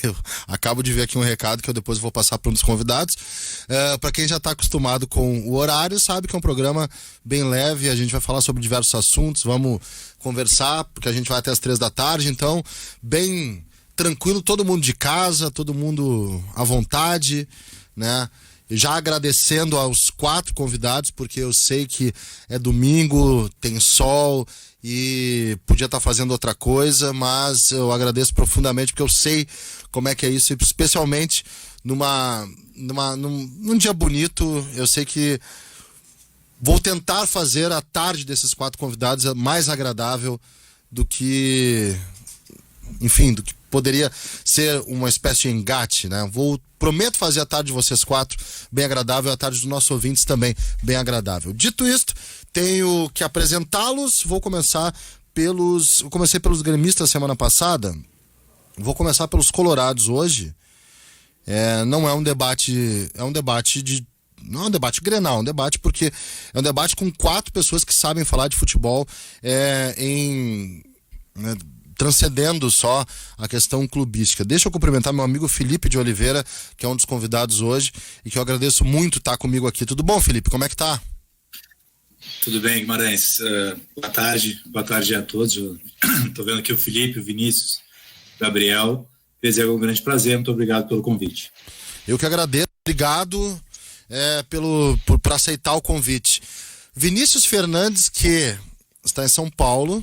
Eu acabo de ver aqui um recado que eu depois vou passar para um dos convidados. Para quem já está acostumado com o horário, sabe que é um programa bem leve, a gente vai falar sobre diversos assuntos, vamos conversar, porque a gente vai até as 3 da tarde, então, bem tranquilo, todo mundo de casa, todo mundo à vontade, né? Já agradecendo aos 4 convidados, porque eu sei que é domingo, tem sol e podia estar fazendo outra coisa, mas eu agradeço profundamente porque eu sei como é que é isso, especialmente num dia bonito. Eu sei que vou tentar fazer a tarde desses 4 convidados mais agradável do que, enfim, do que poderia ser uma espécie de engate, né? Prometo fazer a tarde de vocês 4 bem agradável, a tarde dos nossos ouvintes também bem agradável. Dito isto, tenho que apresentá-los. Eu comecei pelos gremistas semana passada, vou começar pelos colorados hoje. Não é um debate não é um debate Grenal, é um debate porque é um debate com 4 pessoas que sabem falar de futebol transcendendo só a questão clubística. Deixa eu cumprimentar meu amigo Felipe de Oliveira, que é um dos convidados hoje e que eu agradeço muito estar comigo aqui. Tudo bom, Felipe? Como é que tá? Tudo bem, Guimarães. Boa tarde a todos. Estou vendo aqui o Felipe, o Vinícius, o Gabriel. É um grande prazer, muito obrigado pelo convite. Eu que agradeço, obrigado por aceitar o convite. Vinícius Fernandes, que está em São Paulo,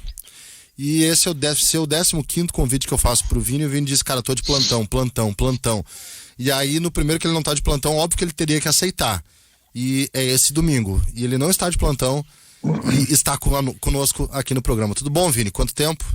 e esse deve ser o 15º convite que eu faço pro Vini, e o Vini diz, cara, tô de plantão. E aí, no primeiro que ele não tá de plantão, óbvio que ele teria que aceitar. E é esse domingo. E ele não está de plantão e está conosco aqui no programa. Tudo bom, Vini? Quanto tempo?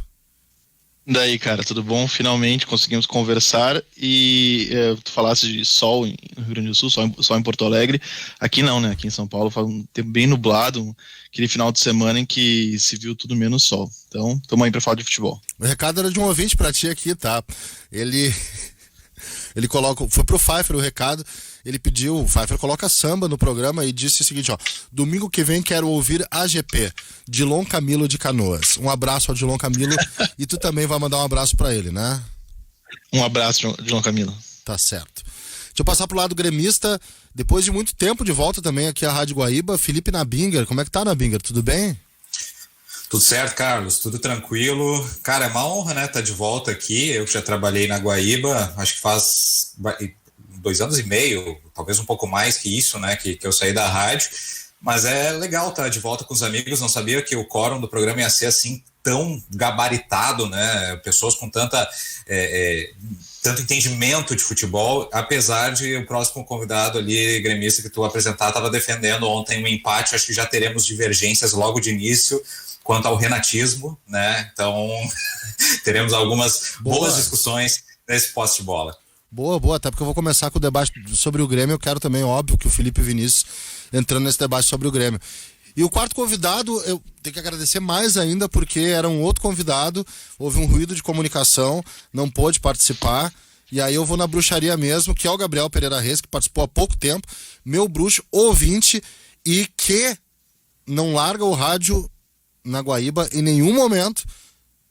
Daí, cara, tudo bom? Finalmente conseguimos conversar e tu falasse de sol no Rio Grande do Sul, sol em Porto Alegre. Aqui não, né? Aqui em São Paulo faz um tempo bem nublado, aquele final de semana em que se viu tudo menos sol. Então, estamos aí pra falar de futebol. O recado era de um ouvinte pra ti aqui, tá? Ele coloca, foi pro Pfeiffer o recado, ele pediu, o Pfeiffer coloca samba no programa e disse o seguinte, ó: domingo que vem quero ouvir AGP, Dilon Camilo de Canoas. Um abraço ao Dilon Camilo e tu também vai mandar um abraço pra ele, né? Um abraço, Dilon Camilo. Tá certo. Deixa eu passar pro lado gremista, depois de muito tempo de volta também aqui à Rádio Guaíba, Felipe Nabinger. Como é que tá, Nabinger? Tudo bem? Tudo certo, Carlos, tudo tranquilo. Cara, é uma honra, né, estar de volta aqui. Eu que já trabalhei na Guaíba, acho que faz 2 anos e meio, talvez um pouco mais que isso, né, que eu saí da rádio. Mas é legal estar de volta com os amigos. Não sabia que o quórum do programa ia ser assim tão gabaritado, né? Pessoas com tanto entendimento de futebol, apesar de o próximo convidado ali, gremista que tu apresentar, estava defendendo ontem um empate. Acho que já teremos divergências logo de início quanto ao renatismo, né? Então teremos algumas boas discussões nesse posse de bola. Boa, até porque eu vou começar com o debate sobre o Grêmio. Eu quero também, óbvio, que o Felipe e o Vinícius entrando nesse debate sobre o Grêmio. E o 4º convidado, eu tenho que agradecer mais ainda, porque era um outro convidado, houve um ruído de comunicação, não pôde participar, e aí eu vou na bruxaria mesmo, que é o Gabriel Pereira Reis, que participou há pouco tempo, meu bruxo, ouvinte, e que não larga o rádio na Guaíba em nenhum momento,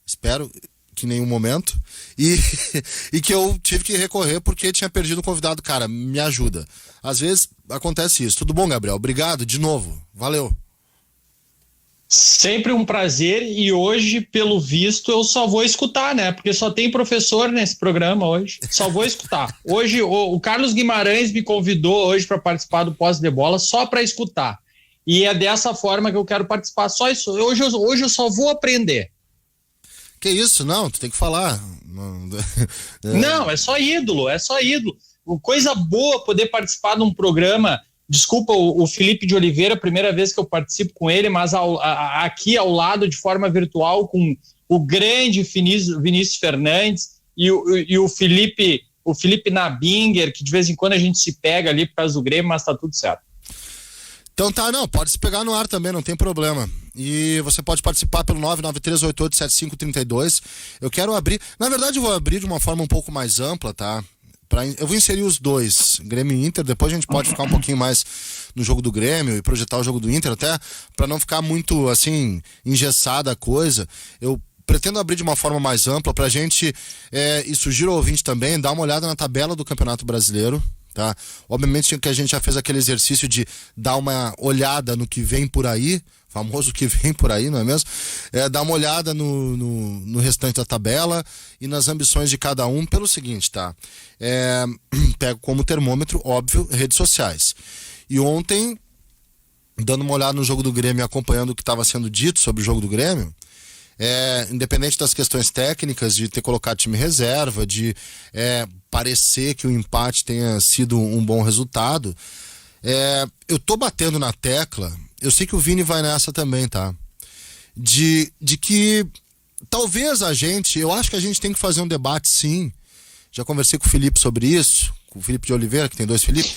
espero que em nenhum momento, e que eu tive que recorrer porque tinha perdido o convidado. Cara, me ajuda. Às vezes acontece isso. Tudo bom, Gabriel? Obrigado de novo. Valeu. Sempre um prazer, e hoje, pelo visto, eu só vou escutar, né? Porque só tem professor nesse programa hoje. Só vou escutar. Hoje, o Carlos Guimarães me convidou hoje para participar do Posse de Bola só para escutar. E é dessa forma que eu quero participar. Só isso. Hoje eu só vou aprender. Que isso? Não, tu tem que falar. Não, é só ídolo. Coisa boa poder participar de um programa. Desculpa o Felipe de Oliveira, primeira vez que eu participo com ele, mas aqui ao lado, de forma virtual, com o grande Vinícius Fernandes e o Felipe Nabinger, que de vez em quando a gente se pega ali por causa do Grêmio, mas tá tudo certo. Então tá, não, pode se pegar no ar também, não tem problema. E você pode participar pelo 993887532. Eu quero abrir, na verdade eu vou abrir de uma forma um pouco mais ampla, tá? Eu vou inserir os dois, Grêmio e Inter, depois a gente pode ficar um pouquinho mais no jogo do Grêmio e projetar o jogo do Inter, até para não ficar muito, assim, engessada a coisa. Eu pretendo abrir de uma forma mais ampla pra gente, e sugiro ao ouvinte também, dar uma olhada na tabela do Campeonato Brasileiro, tá? Obviamente que a gente já fez aquele exercício de dar uma olhada no que vem por aí, famoso que vem por aí, não é mesmo? Dar uma olhada no restante da tabela e nas ambições de cada um pelo seguinte, tá? Pego como termômetro, óbvio, redes sociais. E ontem, dando uma olhada no jogo do Grêmio, acompanhando o que estava sendo dito sobre o jogo do Grêmio, independente das questões técnicas, de ter colocado time reserva, de parecer que o empate tenha sido um bom resultado, eu tô batendo na tecla, eu sei que o Vini vai nessa também, tá? De que talvez eu acho que a gente tem que fazer um debate, sim. Já conversei com o Felipe sobre isso, com o Felipe de Oliveira, que tem 2 Felipe.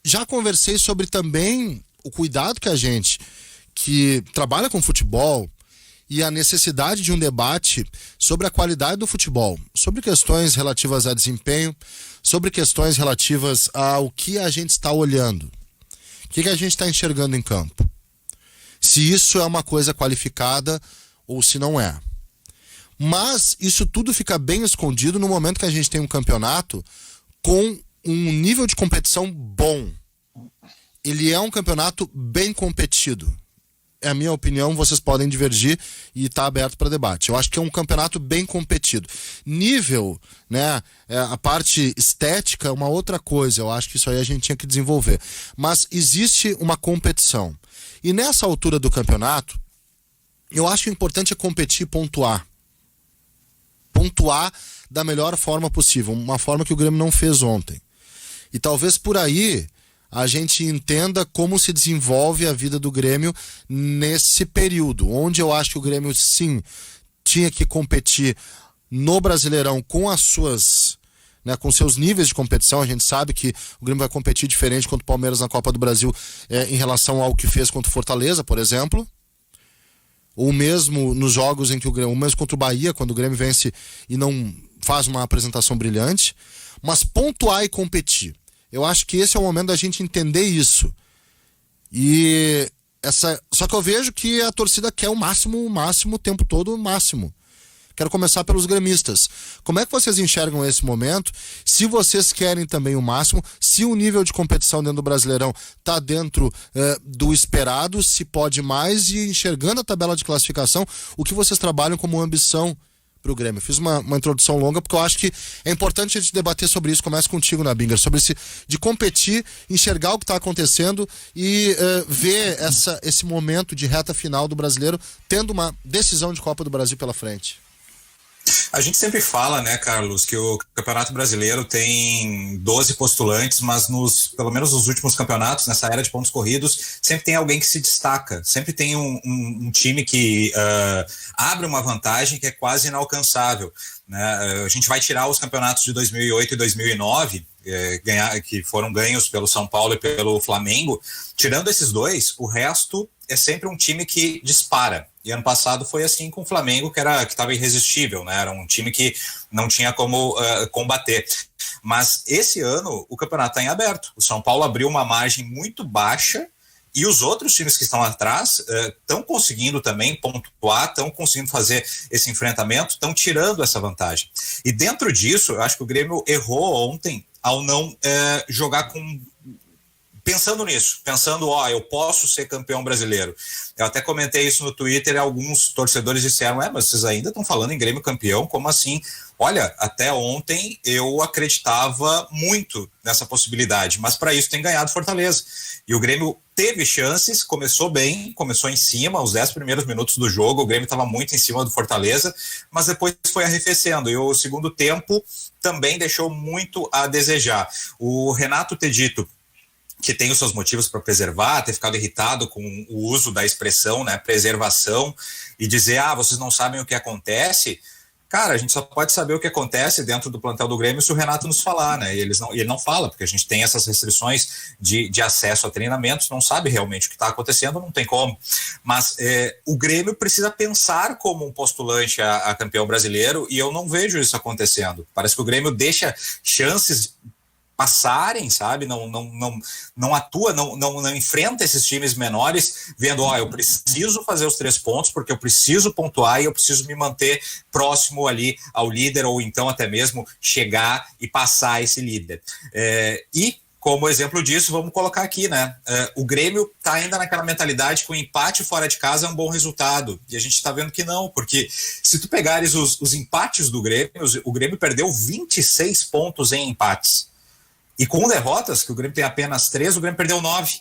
Já conversei sobre também o cuidado que a gente, que trabalha com futebol, e a necessidade de um debate sobre a qualidade do futebol, sobre questões relativas a desempenho, sobre questões relativas ao que a gente está olhando, o que a gente está enxergando em campo. Se isso é uma coisa qualificada ou se não é. Mas isso tudo fica bem escondido no momento que a gente tem um campeonato com um nível de competição bom. Ele é um campeonato bem competido. É a minha opinião, vocês podem divergir e está aberto para debate. Eu acho que é um campeonato bem competido. Nível, né, a parte estética é uma outra coisa, eu acho que isso aí a gente tinha que desenvolver. Mas existe uma competição. E nessa altura do campeonato, eu acho que o importante é competir e pontuar. Pontuar da melhor forma possível, uma forma que o Grêmio não fez ontem. E talvez por aí a gente entenda como se desenvolve a vida do Grêmio nesse período, onde eu acho que o Grêmio, sim, tinha que competir no Brasileirão com as suas, né, com seus níveis de competição. A gente sabe que o Grêmio vai competir diferente contra o Palmeiras na Copa do Brasil em relação ao que fez contra o Fortaleza, por exemplo. Ou mesmo nos jogos em que o Grêmio, ou mesmo contra o Bahia, quando o Grêmio vence e não faz uma apresentação brilhante. Mas pontuar e competir. Eu acho que esse é o momento da gente entender isso. Só que eu vejo que a torcida quer o máximo, o tempo todo, o máximo. Quero começar pelos gremistas. Como é que vocês enxergam esse momento? Se vocês querem também o máximo, se o nível de competição dentro do Brasileirão está dentro do esperado, se pode mais, e enxergando a tabela de classificação, o que vocês trabalham como ambição para o Grêmio. Fiz uma introdução longa porque eu acho que é importante a gente debater sobre isso. Começa contigo, Nabinger, sobre de competir, enxergar o que está acontecendo e ver esse momento de reta final do brasileiro tendo uma decisão de Copa do Brasil pela frente. A gente sempre fala, né, Carlos, que o Campeonato Brasileiro tem 12 postulantes, mas pelo menos nos últimos campeonatos, nessa era de pontos corridos, sempre tem alguém que se destaca, sempre tem um time que abre uma vantagem que é quase inalcançável, né? A gente vai tirar os campeonatos de 2008 e 2009, que foram ganhos pelo São Paulo e pelo Flamengo. Tirando esses dois, o resto é sempre um time que dispara. E ano passado foi assim com o Flamengo, que estava irresistível, né? Era um time que não tinha como combater. Mas esse ano o campeonato está em aberto. O São Paulo abriu uma margem muito baixa e os outros times que estão atrás estão conseguindo também pontuar, estão conseguindo fazer esse enfrentamento, estão tirando essa vantagem. E dentro disso, eu acho que o Grêmio errou ontem ao não jogar pensando nisso, eu posso ser campeão brasileiro. Eu até comentei isso no Twitter e alguns torcedores disseram, mas vocês ainda estão falando em Grêmio campeão? Como assim? Olha, até ontem eu acreditava muito nessa possibilidade, mas para isso tem ganhado Fortaleza. E o Grêmio teve chances, começou bem, começou em cima, os 10 primeiros minutos do jogo, o Grêmio estava muito em cima do Fortaleza, mas depois foi arrefecendo, e o segundo tempo também deixou muito a desejar. O Renato ter dito que tem os seus motivos para preservar, ter ficado irritado com o uso da expressão, né, preservação, e dizer, vocês não sabem o que acontece. Cara, a gente só pode saber o que acontece dentro do plantel do Grêmio se o Renato nos falar, né? E ele não fala, porque a gente tem essas restrições de acesso a treinamentos, não sabe realmente o que está acontecendo, não tem como. Mas o Grêmio precisa pensar como um postulante a campeão brasileiro, e eu não vejo isso acontecendo. Parece que o Grêmio deixa chances passarem, sabe? Não atua, não enfrenta esses times menores, vendo, eu preciso fazer os 3 pontos, porque eu preciso pontuar e eu preciso me manter próximo ali ao líder, ou então até mesmo chegar e passar esse líder. E como exemplo disso, vamos colocar aqui, né? O Grêmio está ainda naquela mentalidade que o empate fora de casa é um bom resultado. E a gente está vendo que não, porque se tu pegares os empates do Grêmio, o Grêmio perdeu 26 pontos em empates. E com derrotas, que o Grêmio tem apenas 3, o Grêmio perdeu 9.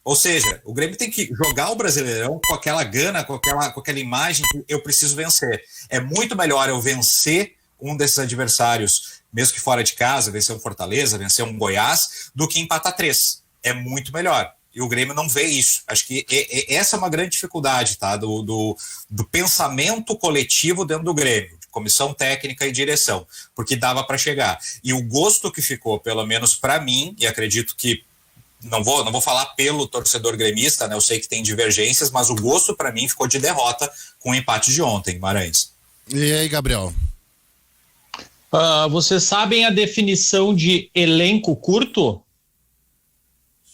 Ou seja, o Grêmio tem que jogar o Brasileirão com aquela gana, com aquela imagem que eu preciso vencer. É muito melhor eu vencer um desses adversários, mesmo que fora de casa, vencer um Fortaleza, vencer um Goiás, do que empatar 3. É muito melhor. E o Grêmio não vê isso. Acho que essa é uma grande dificuldade, tá? Do pensamento coletivo dentro do Grêmio, de comissão técnica e direção, porque dava para chegar. E o gosto que ficou, pelo menos para mim, e acredito que não vou falar pelo torcedor gremista, né? Eu sei que tem divergências, mas o gosto para mim ficou de derrota com o empate de ontem, Guimarães. E aí, Gabriel? Vocês sabem a definição de elenco curto?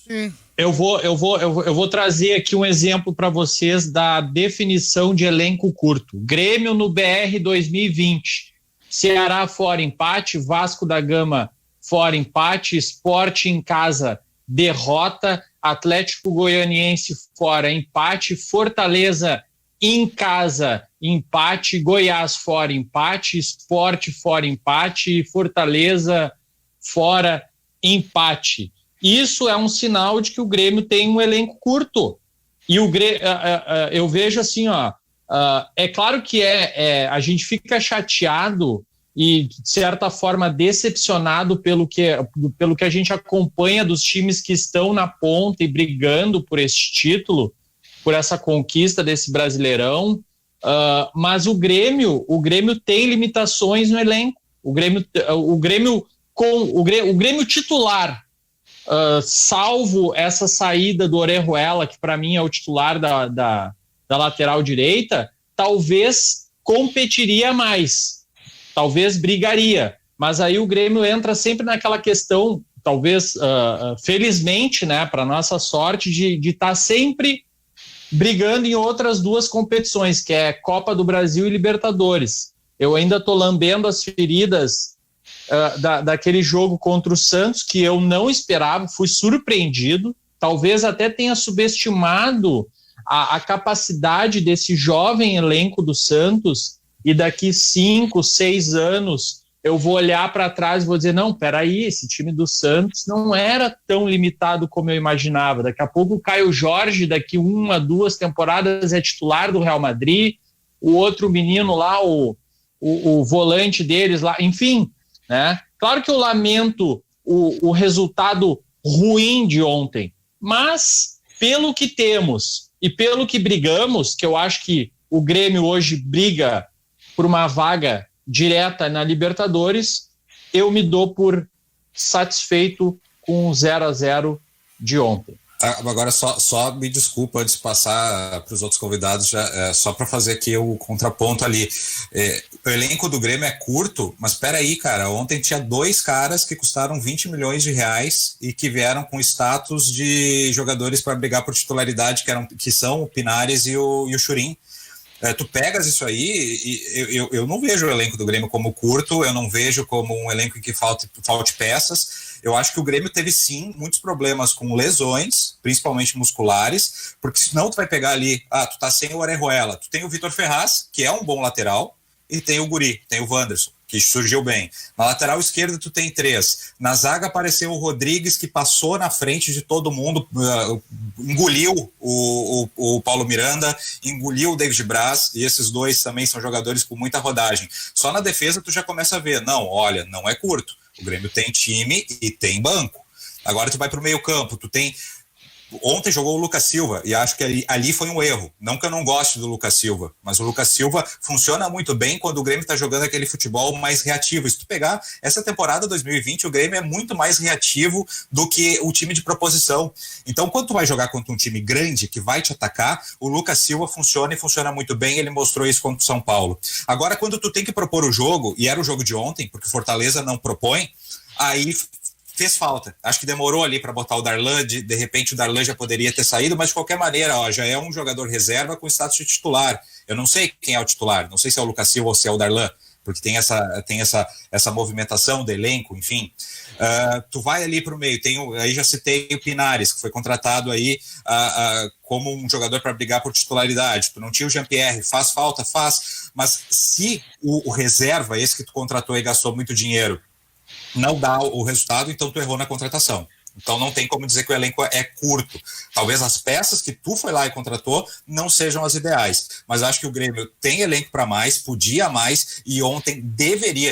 Sim. Eu vou trazer aqui um exemplo para vocês da definição de elenco curto. Grêmio no BR 2020. Ceará fora empate, Vasco da Gama fora empate, Sport em casa derrota, Atlético Goianiense fora empate, Fortaleza em casa empate, Goiás fora empate, Sport fora empate, Fortaleza fora empate. Isso é um sinal de que o Grêmio tem um elenco curto. E o Grêmio, eu vejo assim, é claro que a gente fica chateado e, de certa forma, decepcionado pelo que a gente acompanha dos times que estão na ponta e brigando por esse título, por essa conquista desse Brasileirão, mas o Grêmio tem limitações no elenco. O Grêmio titular, salvo essa saída do Orejuela, que para mim é o titular da lateral direita, talvez competiria mais, talvez brigaria, mas aí o Grêmio entra sempre naquela questão, talvez, felizmente, né, para nossa sorte, de estar sempre brigando em outras 2 competições, que é Copa do Brasil e Libertadores. Eu ainda estou lambendo as feridas daquele jogo contra o Santos, que eu não esperava, fui surpreendido, talvez até tenha subestimado a capacidade desse jovem elenco do Santos, e daqui 5, 6 anos eu vou olhar para trás e vou dizer, não, peraí, esse time do Santos não era tão limitado como eu imaginava. Daqui a pouco o Caio Jorge, daqui 1 a 2 temporadas, é titular do Real Madrid, o outro menino lá, o volante deles lá, enfim, né? Claro que eu lamento o resultado ruim de ontem, mas pelo que temos e pelo que brigamos, que eu acho que o Grêmio hoje briga por uma vaga direta na Libertadores, eu me dou por satisfeito com o 0-0 de ontem. Agora só me desculpa antes de passar para os outros convidados, só para fazer aqui o contraponto ali. O elenco do Grêmio é curto, mas espera aí, cara, ontem tinha 2 caras que custaram 20 milhões de reais e que vieram com status de jogadores para brigar por titularidade, que são o Pinares e o Churin. Tu pegas isso aí e eu não vejo o elenco do Grêmio como curto, eu não vejo como um elenco em que falte peças. Eu acho que o Grêmio teve sim muitos problemas com lesões, principalmente musculares, porque senão tu vai pegar ali, tu tá sem o Orejuela, tu tem o Vitor Ferraz, que é um bom lateral, e tem o Guri, tem o Wanderson, que surgiu bem. Na lateral esquerda tu tem 3. Na zaga apareceu o Rodrigues, que passou na frente de todo mundo, engoliu o Paulo Miranda, engoliu o David Braz, e esses 2 também são jogadores com muita rodagem. Só na defesa tu já começa a ver, não é curto. O Grêmio tem time e tem banco. Agora tu vai pro meio campo, tu tem... Ontem jogou o Lucas Silva e acho que ali foi um erro. Não que eu não goste do Lucas Silva, mas o Lucas Silva funciona muito bem quando o Grêmio está jogando aquele futebol mais reativo. Se tu pegar essa temporada 2020, o Grêmio é muito mais reativo do que o time de proposição. Então, quando tu vai jogar contra um time grande que vai te atacar, o Lucas Silva funciona e funciona muito bem. Ele mostrou isso contra o São Paulo. Agora, quando tu tem que propor o jogo, e era o jogo de ontem, porque o Fortaleza não propõe, aí fez falta. Acho que demorou ali para botar o Darlan, de repente o Darlan já poderia ter saído, mas de qualquer maneira, ó, já é um jogador reserva com status de titular. Eu não sei quem é o titular, não sei se é o Lucas Silva ou se é o Darlan, porque tem essa movimentação do elenco, enfim. Tu vai ali para o meio, aí já citei o Pinares, que foi contratado aí como um jogador para brigar por titularidade. Tu não tinha o Jean-Pierre, faz falta, mas se o reserva, esse que tu contratou e gastou muito dinheiro, não dá o resultado, então tu errou na contratação. Então não tem como dizer que o elenco é curto. Talvez as peças que tu foi lá e contratou não sejam as ideais, mas acho que o Grêmio tem elenco para mais, podia mais, e ontem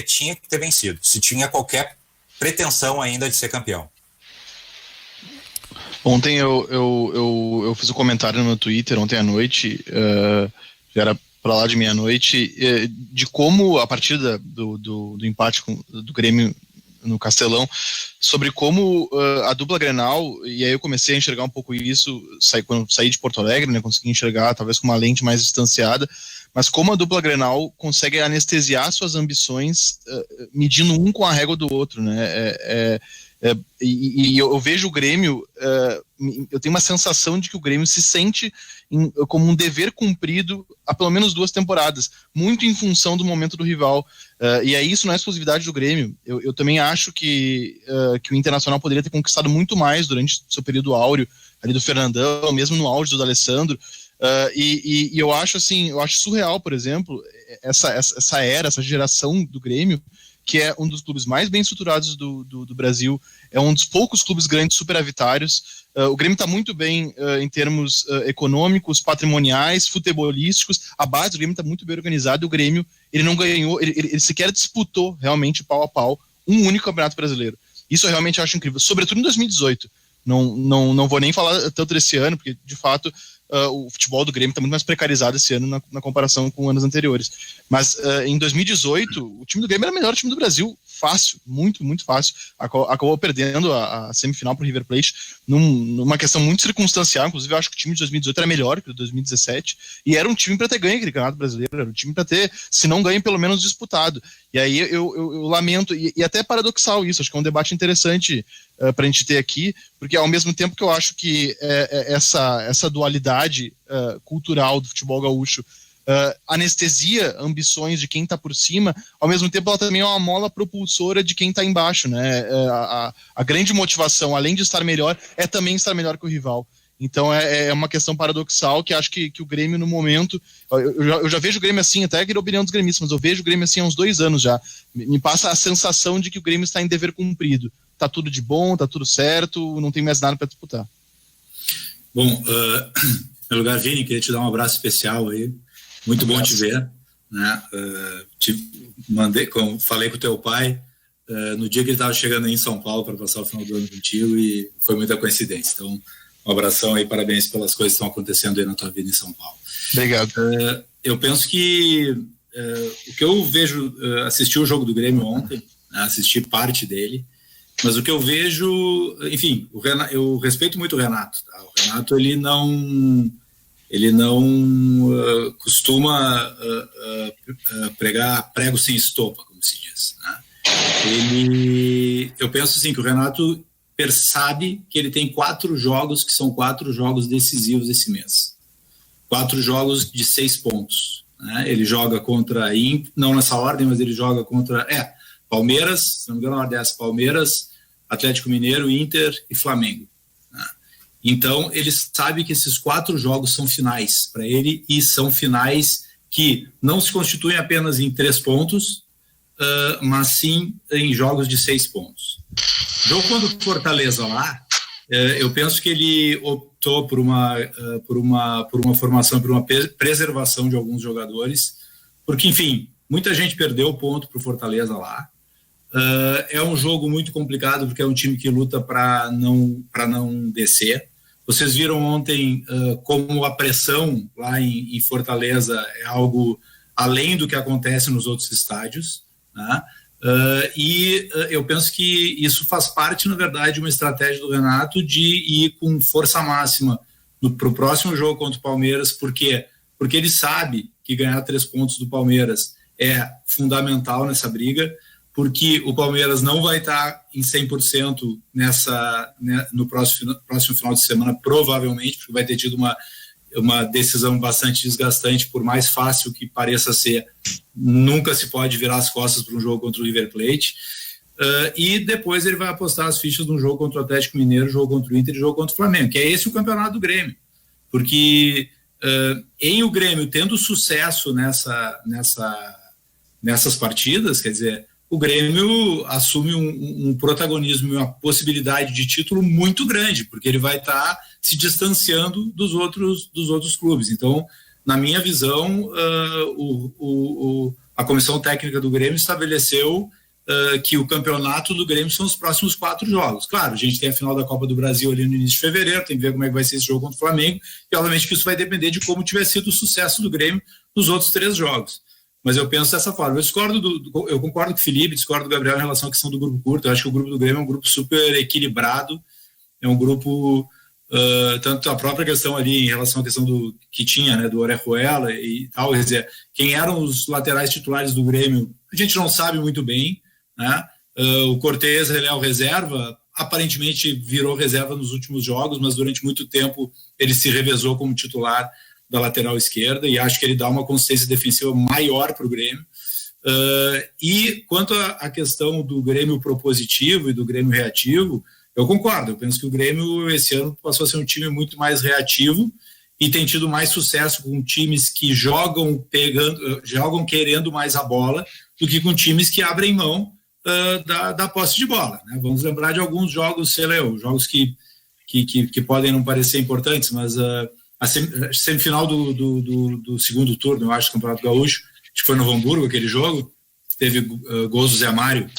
tinha que ter vencido, se tinha qualquer pretensão ainda de ser campeão. Ontem eu fiz um comentário no meu Twitter, ontem à noite, já era para lá de meia-noite, de como, a partir do empate do Grêmio no Castelão, sobre como a dupla Grenal, e aí eu comecei a enxergar um pouco isso, quando saí de Porto Alegre, né, consegui enxergar talvez com uma lente mais distanciada, mas como a dupla Grenal consegue anestesiar suas ambições, medindo um com a régua do outro, né, e eu vejo o Grêmio, eu tenho uma sensação de que o Grêmio se sente como um dever cumprido há pelo menos 2 temporadas, muito em função do momento do rival, e aí isso não é exclusividade do Grêmio. Eu também acho que o Internacional poderia ter conquistado muito mais durante o seu período áureo, ali do Fernandão, mesmo no auge do D'Alessandro, e eu acho surreal, por exemplo, essa geração do Grêmio, que é um dos clubes mais bem estruturados do Brasil, é um dos poucos clubes grandes superavitários. O Grêmio está muito bem em termos econômicos, patrimoniais, futebolísticos. A base do Grêmio está muito bem organizada. O Grêmio, ele não ganhou, ele sequer disputou realmente pau a pau um único campeonato brasileiro. Isso eu realmente acho incrível, sobretudo em 2018. Não vou nem falar tanto desse ano, porque de fato o futebol do Grêmio está muito mais precarizado esse ano na comparação com anos anteriores. Mas em 2018, o time do Grêmio era o melhor time do Brasil, fácil, muito, muito fácil. Acabou perdendo a semifinal para o River Plate numa questão muito circunstancial. Inclusive, eu acho que o time de 2018 era melhor que o de 2017, e era um time para ter ganho aquele Campeonato Brasileiro, era um time para ter, se não ganho, pelo menos disputado. E aí eu lamento, e até é paradoxal isso, acho que é um debate interessante para a gente ter aqui, porque ao mesmo tempo que eu acho que essa dualidade cultural do futebol gaúcho anestesia ambições de quem está por cima, ao mesmo tempo ela também é uma mola propulsora de quem está embaixo, né? A grande motivação, além de estar melhor, é também estar melhor que o rival. Então é uma questão paradoxal que acho que o Grêmio no momento, eu já vejo o Grêmio assim, até aqui a opinião dos gremistas, mas eu vejo o Grêmio assim há uns 2 anos já. Me passa a sensação de que o Grêmio está em dever cumprido. Tá tudo de bom, tá tudo certo, não tem mais nada para disputar. Bom, no lugar, Vini, queria te dar um abraço especial aí. Muito bom te ver, né? Falei com o teu pai no dia que ele estava chegando aí em São Paulo para passar o final do ano contigo, e foi muita coincidência. Então, um abração aí, parabéns pelas coisas que estão acontecendo aí na tua vida em São Paulo. Obrigado. Eu penso que o que eu vejo, assisti o jogo do Grêmio ontem, né, assisti parte dele, mas o que eu vejo, enfim, eu respeito muito o Renato, tá? O Renato, ele não costuma pregar prego sem estopa, como se diz, né? Eu penso assim, que o Renato sabe que ele tem 4 jogos, que são 4 jogos decisivos esse mês. 4 jogos de 6 pontos, né? Ele joga contra, não nessa ordem, mas ele joga contra Palmeiras, se não me engano, na ordem dessa, Palmeiras, Atlético Mineiro, Inter e Flamengo. Então, ele sabe que esses 4 jogos são finais para ele, e são finais que não se constituem apenas em 3 pontos, mas sim em jogos de 6 pontos. O jogo contra o Fortaleza lá, eu penso que ele optou por uma formação, por uma preservação de alguns jogadores, porque, enfim, muita gente perdeu o ponto para o Fortaleza lá. É um jogo muito complicado, porque é um time que luta para não descer. Vocês viram ontem como a pressão lá em Fortaleza é algo além do que acontece nos outros estádios, né? E eu penso que isso faz parte, na verdade, de uma estratégia do Renato de ir com força máxima para o próximo jogo contra o Palmeiras. Por quê? Porque ele sabe que ganhar 3 pontos do Palmeiras é fundamental nessa briga. porque o Palmeiras não vai estar em 100% no próximo final de semana, provavelmente, porque vai ter tido uma decisão bastante desgastante, por mais fácil que pareça ser, nunca se pode virar as costas para um jogo contra o River Plate. E depois ele vai apostar as fichas num jogo contra o Atlético Mineiro, jogo contra o Inter e jogo contra o Flamengo, que é esse o campeonato do Grêmio. Porque em o Grêmio tendo sucesso nessas partidas, quer dizer, o Grêmio assume um protagonismo e uma possibilidade de título muito grande, porque ele vai estar se distanciando dos outros clubes. Então, na minha visão, a comissão técnica do Grêmio estabeleceu que o campeonato do Grêmio são os próximos 4 jogos. Claro, a gente tem a final da Copa do Brasil ali no início de fevereiro, tem que ver como é que vai ser esse jogo contra o Flamengo, e obviamente que isso vai depender de como tiver sido o sucesso do Grêmio nos outros 3 jogos. Mas eu penso dessa forma. Eu concordo com o Felipe, discordo do Gabriel em relação à questão do grupo curto. Eu acho que o grupo do Grêmio é um grupo super equilibrado, é um grupo, tanto a própria questão ali em relação à questão que tinha, né, do Orejuela e tal, quer dizer, quem eram os laterais titulares do Grêmio, a gente não sabe muito bem, né? O Cortez, ele é o reserva, aparentemente virou reserva nos últimos jogos, mas durante muito tempo ele se revezou como titular da lateral esquerda, e acho que ele dá uma consistência defensiva maior para o Grêmio. E quanto à questão do Grêmio propositivo e do Grêmio reativo, eu concordo. Eu penso que o Grêmio esse ano passou a ser um time muito mais reativo e tem tido mais sucesso com times que jogam querendo mais a bola do que com times que abrem mão da posse de bola, né? Vamos lembrar de alguns jogos, jogos que podem não parecer importantes, mas a semifinal do segundo turno, eu acho, do Campeonato Gaúcho, acho que foi no Novo Hamburgo aquele jogo, teve gols do Zé Mário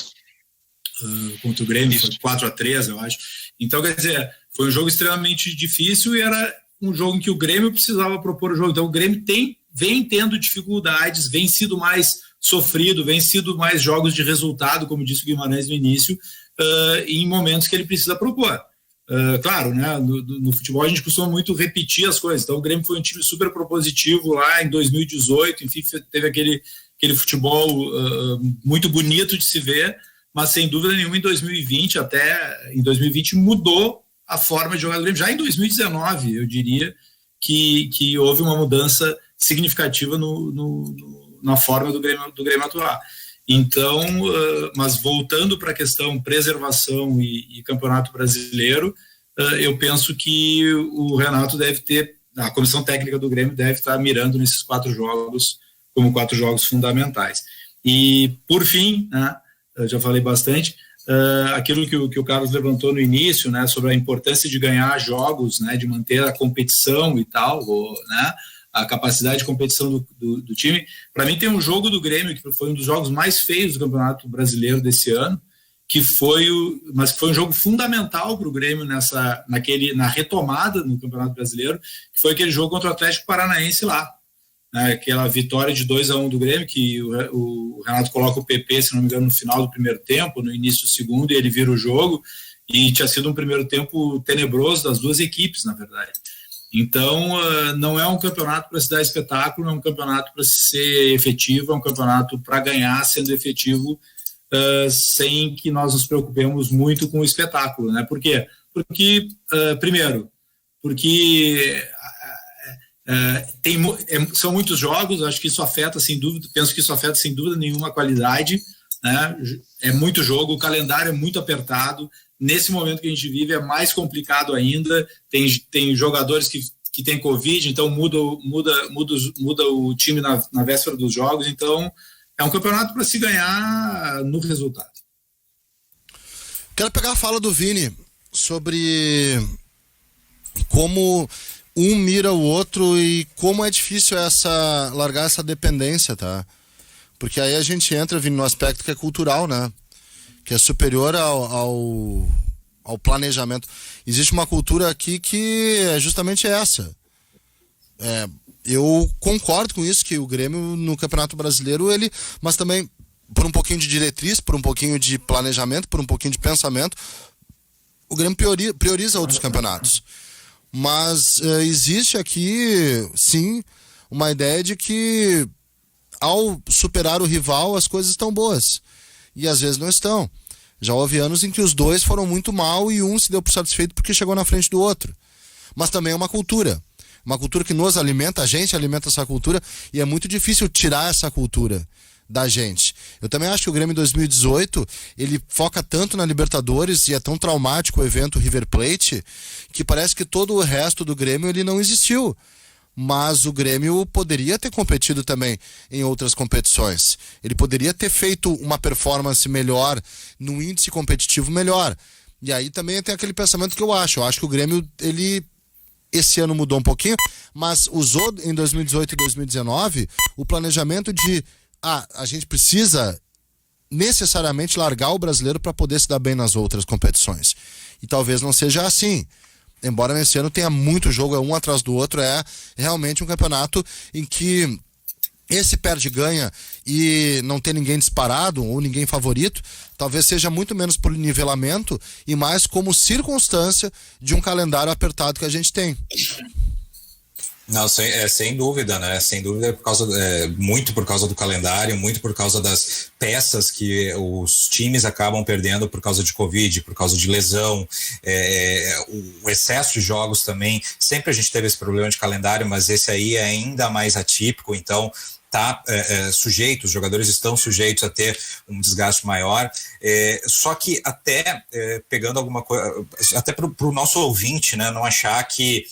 contra o Grêmio, foi 4-3, eu acho. Então, quer dizer, foi um jogo extremamente difícil e era um jogo em que o Grêmio precisava propor o jogo. Então, o Grêmio vem tendo dificuldades, vem sido mais sofrido, vem sido mais jogos de resultado, como disse o Guimarães no início, em momentos que ele precisa propor. Claro, né, no futebol a gente costuma muito repetir as coisas. Então o Grêmio foi um time super propositivo lá em 2018, enfim, teve aquele futebol muito bonito de se ver, mas sem dúvida nenhuma em 2020 mudou a forma de jogar do Grêmio. Já em 2019 eu diria que houve uma mudança significativa na forma do Grêmio atuar. Então, mas voltando para a questão preservação e Campeonato Brasileiro, eu penso que o Renato a comissão técnica do Grêmio deve estar mirando nesses 4 jogos como 4 jogos fundamentais. E, por fim, né, eu já falei bastante, aquilo que o Carlos levantou no início, né, sobre a importância de ganhar jogos, né, de manter a competição e tal, né, a capacidade de competição do time. Para mim tem um jogo do Grêmio que foi um dos jogos mais feios do Campeonato Brasileiro desse ano, mas que foi um jogo fundamental para o Grêmio na retomada no Campeonato Brasileiro, que foi aquele jogo contra o Atlético Paranaense lá, né, aquela vitória de 2-1 do Grêmio, que o Renato coloca o PP, se não me engano, no final do primeiro tempo, no início do segundo, e ele vira o jogo, e tinha sido um primeiro tempo tenebroso das duas equipes, na verdade. Então, não é um campeonato para se dar espetáculo, não é um campeonato para ser efetivo, é um campeonato para ganhar sendo efetivo, sem que nós nos preocupemos muito com o espetáculo, né? Por quê? Porque, primeiro, são muitos jogos, acho que isso afeta sem dúvida, penso que isso afeta sem dúvida nenhuma a qualidade, né? É muito jogo, o calendário é muito apertado. Nesse momento que a gente vive é mais complicado ainda, tem jogadores que têm Covid, então muda o time na véspera dos jogos, então é um campeonato para se ganhar no resultado. Quero pegar a fala do Vini sobre como um mira o outro e como é difícil largar essa dependência, tá? Porque aí a gente entra, Vini, no aspecto que é cultural, né? Que é superior ao planejamento. Existe uma cultura aqui que é justamente essa. Eu concordo com isso, que o Grêmio no Campeonato Brasileiro, mas também por um pouquinho de diretriz, por um pouquinho de planejamento, por um pouquinho de pensamento, o Grêmio prioriza outros campeonatos. Mas existe aqui, sim, uma ideia de que ao superar o rival as coisas estão boas. e às vezes não estão. Já houve anos em que os dois foram muito mal e um se deu por satisfeito porque chegou na frente do outro. Mas também é uma cultura que nos alimenta, a gente alimenta essa cultura, e é muito difícil tirar essa cultura da gente. Eu também acho que o Grêmio em 2018, ele foca tanto na Libertadores e é tão traumático o evento River Plate, que parece que todo o resto do Grêmio ele não existiu. Mas o Grêmio poderia ter competido também em outras competições. Ele poderia ter feito uma performance melhor, num índice competitivo melhor. E aí também tem aquele pensamento que eu acho que o Grêmio, ele esse ano mudou um pouquinho, mas usou em 2018 e 2019 o planejamento de a gente precisa necessariamente largar o brasileiro para poder se dar bem nas outras competições. E talvez não seja assim. Embora nesse ano tenha muito jogo, um atrás do outro, é realmente um campeonato em que esse perde-ganha e não tem ninguém disparado ou ninguém favorito, talvez seja muito menos por nivelamento e mais como circunstância de um calendário apertado que a gente tem. Não, sem dúvida, né? Sem dúvida, muito por causa do calendário, muito por causa das peças que os times acabam perdendo por causa de Covid, por causa de lesão, o excesso de jogos também. Sempre a gente teve esse problema de calendário, mas esse aí é ainda mais atípico, então os jogadores estão sujeitos a ter um desgaste maior, só que até pegando alguma coisa, até para o nosso ouvinte, né, não achar que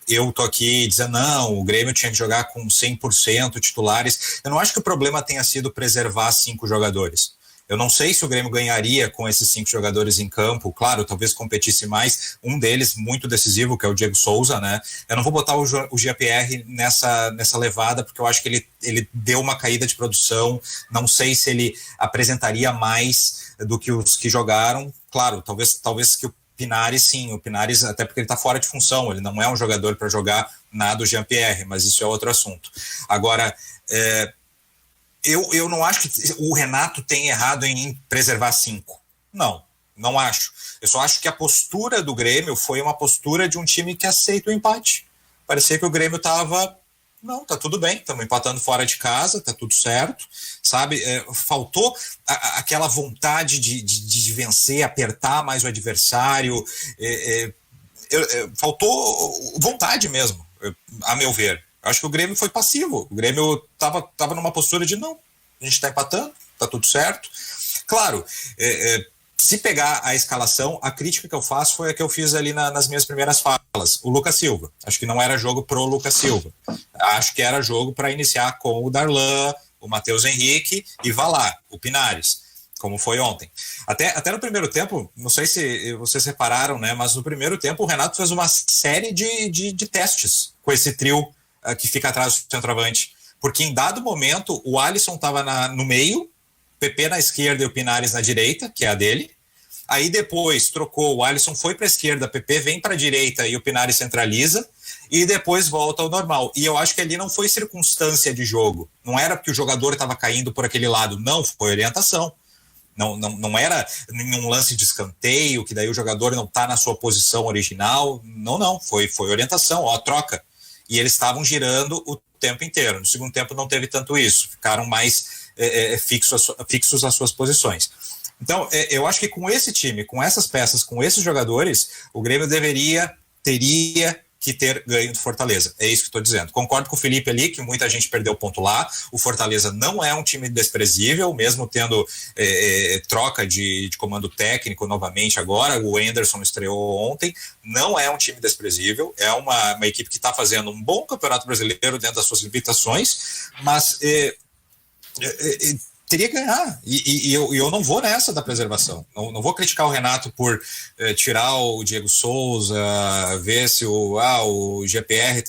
eu tô aqui dizendo, não, o Grêmio tinha que jogar com 100% titulares. Eu não acho que o problema tenha sido preservar 5 jogadores. Eu não sei se o Grêmio ganharia com esses 5 jogadores em campo. Claro, talvez competisse mais. Um deles, muito decisivo, que é o Diego Souza, né? Eu não vou botar o Jean-Pierre nessa levada, porque eu acho que ele deu uma caída de produção. Não sei se ele apresentaria mais do que os que jogaram. Claro, talvez que o Pinares, sim, o Pinares, até porque ele está fora de função, ele não é um jogador para jogar nada do Jean-Pierre, mas isso é outro assunto. Agora, eu não acho que o Renato tem errado em preservar 5. Não acho. Eu só acho que a postura do Grêmio foi uma postura de um time que aceita o empate. Parecia que o Grêmio estava... Não, tá tudo bem, estamos empatando fora de casa, tá tudo certo, sabe? Faltou aquela vontade de vencer, apertar mais o adversário, faltou vontade mesmo, a meu ver. Acho que o Grêmio foi passivo, o Grêmio tava numa postura de não, a gente tá empatando, tá tudo certo. Claro, se pegar a escalação, a crítica que eu faço foi a que eu fiz ali nas minhas primeiras falas. O Lucas Silva. Acho que não era jogo pro Lucas Silva. Acho que era jogo para iniciar com o Darlan, o Matheus Henrique e vá lá, o Pinares, como foi ontem. Até no primeiro tempo, não sei se vocês repararam, né? Mas no primeiro tempo o Renato fez uma série de testes com esse trio que fica atrás do centroavante. Porque em dado momento o Alisson estava no meio, PP na esquerda e o Pinares na direita, que é a dele. Aí depois trocou, o Alisson foi para a esquerda, PP vem para a direita e o Pinares centraliza, e depois volta ao normal. E eu acho que ali não foi circunstância de jogo. Não era porque o jogador estava caindo por aquele lado. Não, foi orientação. Não era nenhum lance de escanteio, que daí o jogador não está na sua posição original. Não. Foi orientação, troca. E eles estavam girando o tempo inteiro. No segundo tempo não teve tanto isso. Ficaram mais... fixos às suas posições. Então, eu acho que com esse time, com essas peças, com esses jogadores, o Grêmio teria que ter ganho do Fortaleza. É isso que estou dizendo. Concordo com o Felipe ali, que muita gente perdeu ponto lá. O Fortaleza não é um time desprezível, mesmo tendo troca de comando técnico novamente agora. O Anderson estreou ontem. Não é um time desprezível. É uma equipe que está fazendo um bom campeonato brasileiro dentro das suas limitações, mas... teria que ganhar, e eu não vou nessa da preservação, não vou criticar o Renato por tirar o Diego Souza, ver se o GPR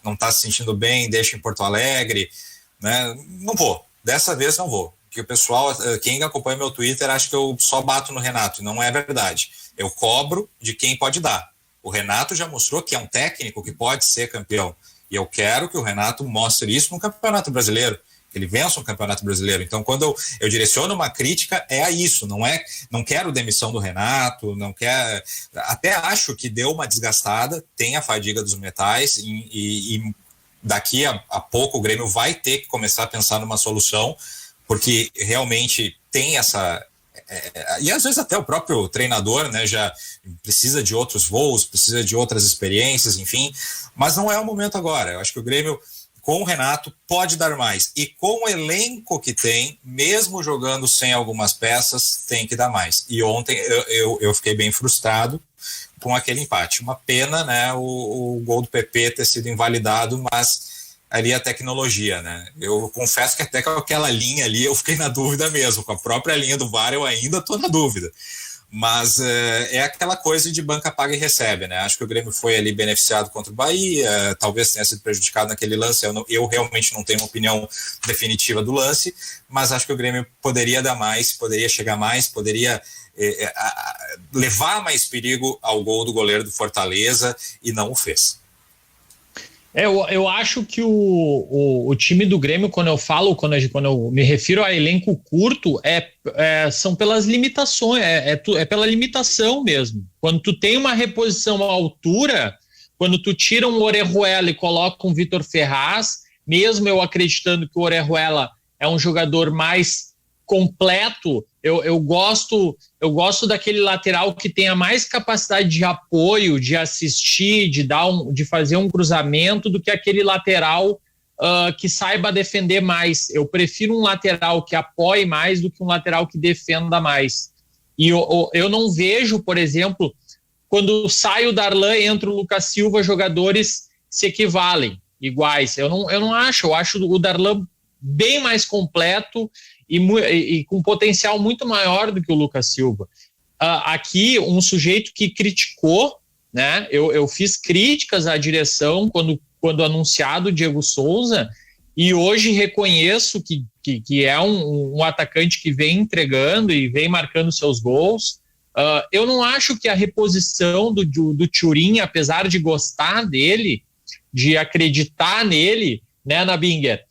não está se sentindo bem, deixa em Porto Alegre, né? Não vou, dessa vez não vou, porque o pessoal, quem acompanha meu Twitter acha que eu só bato no Renato, não é verdade, eu cobro de quem pode dar. O Renato já mostrou que é um técnico que pode ser campeão, e eu quero que o Renato mostre isso no Campeonato Brasileiro, ele vença o Campeonato Brasileiro. Então, quando eu direciono uma crítica, é a isso. Não quero demissão do Renato, até acho que deu uma desgastada, tem a fadiga dos metais, e daqui a pouco o Grêmio vai ter que começar a pensar numa solução, porque realmente tem essa... e às vezes até o próprio treinador, né, já precisa de outros voos, precisa de outras experiências, enfim, mas não é o momento agora. Eu acho que o Grêmio, com o Renato, pode dar mais, e com o elenco que tem, mesmo jogando sem algumas peças, tem que dar mais. E ontem eu fiquei bem frustrado com aquele empate. Uma pena, né, o gol do PP ter sido invalidado, mas ali a tecnologia, né? Eu confesso que até com aquela linha ali eu fiquei na dúvida mesmo, com a própria linha do VAR eu ainda estou na dúvida. Mas é aquela coisa de banca paga e recebe, né? Acho que o Grêmio foi ali beneficiado contra o Bahia, talvez tenha sido prejudicado naquele lance, eu realmente não tenho uma opinião definitiva do lance, mas acho que o Grêmio poderia dar mais, poderia chegar mais, poderia levar mais perigo ao gol do goleiro do Fortaleza, e não o fez. Eu acho que o time do Grêmio, quando eu me refiro a elenco curto, são pelas limitações, é pela limitação mesmo. Quando tu tem uma reposição à altura, quando tu tira um Orejuela e coloca um Vitor Ferraz, mesmo eu acreditando que o Orejuela é um jogador mais completo, eu gosto daquele lateral que tenha mais capacidade de apoio, de assistir, de fazer um cruzamento, do que aquele lateral que saiba defender mais. Eu prefiro um lateral que apoie mais do que um lateral que defenda mais. E eu não vejo, por exemplo, quando sai o Darlan e entra o Lucas Silva, jogadores se equivalem, iguais. Eu não acho, eu acho o Darlan bem mais completo e com potencial muito maior do que o Lucas Silva. Aqui, um sujeito que criticou, né? Eu fiz críticas à direção quando anunciado o Diego Souza, e hoje reconheço que é um atacante que vem entregando e vem marcando seus gols. Eu não acho que a reposição do Thurin, apesar de gostar dele, de acreditar nele, né, Nabinger?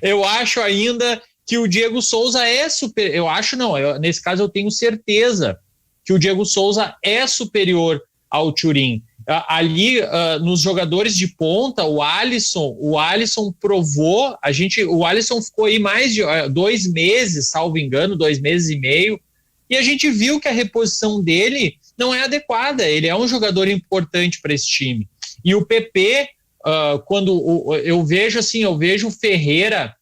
Eu acho ainda que o Diego Souza é superior. Eu acho não, nesse caso eu tenho certeza que o Diego Souza é superior ao Thurin. Ali nos jogadores de ponta, o Alisson provou, o Alisson ficou aí mais de 2 meses, salvo engano, 2 meses e meio, e a gente viu que a reposição dele não é adequada. Ele é um jogador importante para esse time. E o PP, quando eu vejo o Ferreira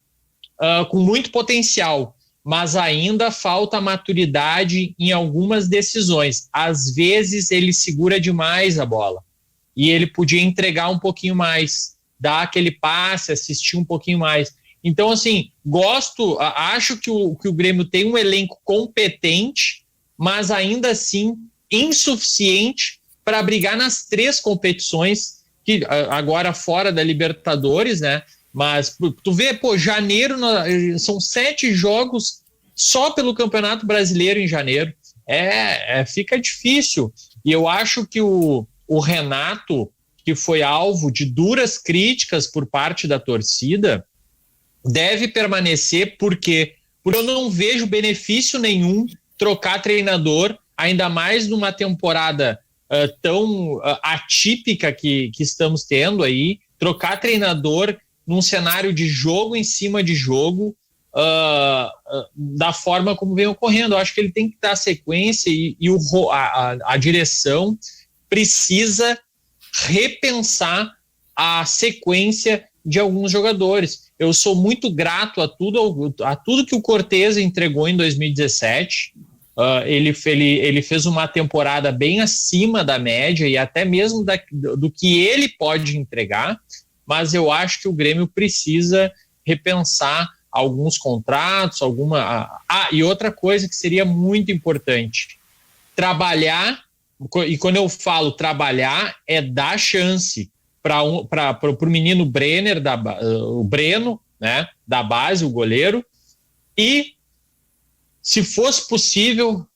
com muito potencial, mas ainda falta maturidade em algumas decisões. Às vezes ele segura demais a bola e ele podia entregar um pouquinho mais, dar aquele passe, assistir um pouquinho mais. Então, assim, acho que o Grêmio tem um elenco competente, mas ainda assim insuficiente para brigar nas 3 competições, que agora fora da Libertadores, né? Mas tu vê, janeiro, são 7 jogos só pelo Campeonato Brasileiro em janeiro. Fica difícil. E eu acho que o Renato, que foi alvo de duras críticas por parte da torcida, deve permanecer, porque eu não vejo benefício nenhum trocar treinador, ainda mais numa temporada tão atípica que estamos tendo aí, trocar treinador num cenário de jogo em cima de jogo, da forma como vem ocorrendo. Eu acho que ele tem que dar sequência e a direção precisa repensar a sequência de alguns jogadores. Eu sou muito grato a tudo que o Cortez entregou em 2017. Ele fez uma temporada bem acima da média e até mesmo do que ele pode entregar, mas eu acho que o Grêmio precisa repensar alguns contratos, e outra coisa que seria muito importante, trabalhar, e quando eu falo trabalhar, é dar chance para o menino Brenner, o Breno, né, da base, o goleiro, e, se fosse possível,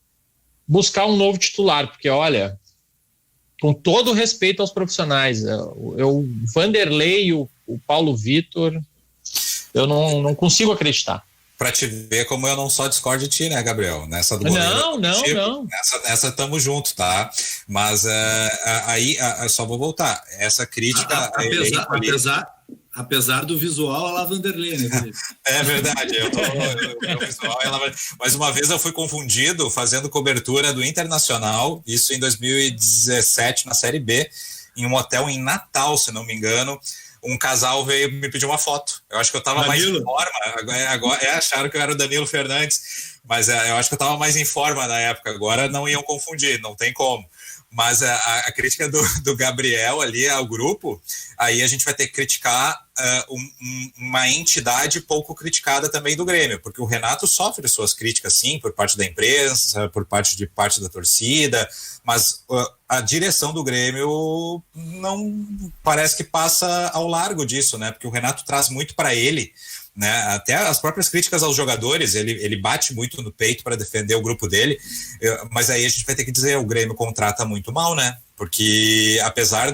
buscar um novo titular, porque, olha, com todo o respeito aos profissionais, o Vanderlei e o Paulo Vitor, eu não consigo acreditar. Pra te ver como eu não só discordo de ti, né, Gabriel? Nessa do goleiro. Não. Nessa tamo junto, tá? Mas aí só vou voltar. Essa crítica... apesar do visual, a lá Vanderlei, né, Felipe? É verdade, o visual é mas uma vez eu fui confundido fazendo cobertura do Internacional, isso em 2017 na Série B, em um hotel em Natal, se não me engano. Um casal veio me pedir uma foto. Eu acho que eu estava mais em forma. Agora acharam que eu era o Danilo Fernandes, mas eu acho que eu estava mais em forma na época. Agora não iam confundir, não tem como. Mas a crítica do Gabriel ali ao grupo, aí a gente vai ter que criticar uma entidade pouco criticada também do Grêmio, porque o Renato sofre suas críticas, sim, por parte da imprensa, por parte da torcida, mas a direção do Grêmio não parece que passa ao largo disso, né? Porque o Renato traz muito para ele, né? Até as próprias críticas aos jogadores, ele bate muito no peito para defender o grupo dele, mas aí a gente vai ter que dizer, o Grêmio contrata muito mal, né? Porque apesar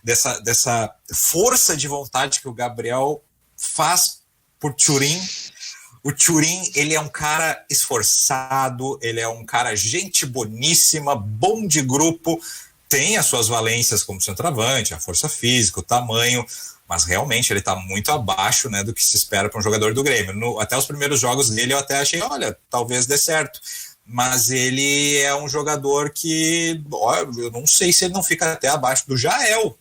dessa força de vontade que o Gabriel faz por Thuram, o Thuram, ele é um cara esforçado, ele é um cara gente boníssima, bom de grupo, tem as suas valências como centroavante, a força física, o tamanho, mas realmente ele está muito abaixo, né, do que se espera para um jogador do Grêmio. Até os primeiros jogos dele eu até achei, olha, talvez dê certo, mas ele é um jogador que, eu não sei se ele não fica até abaixo do Jael,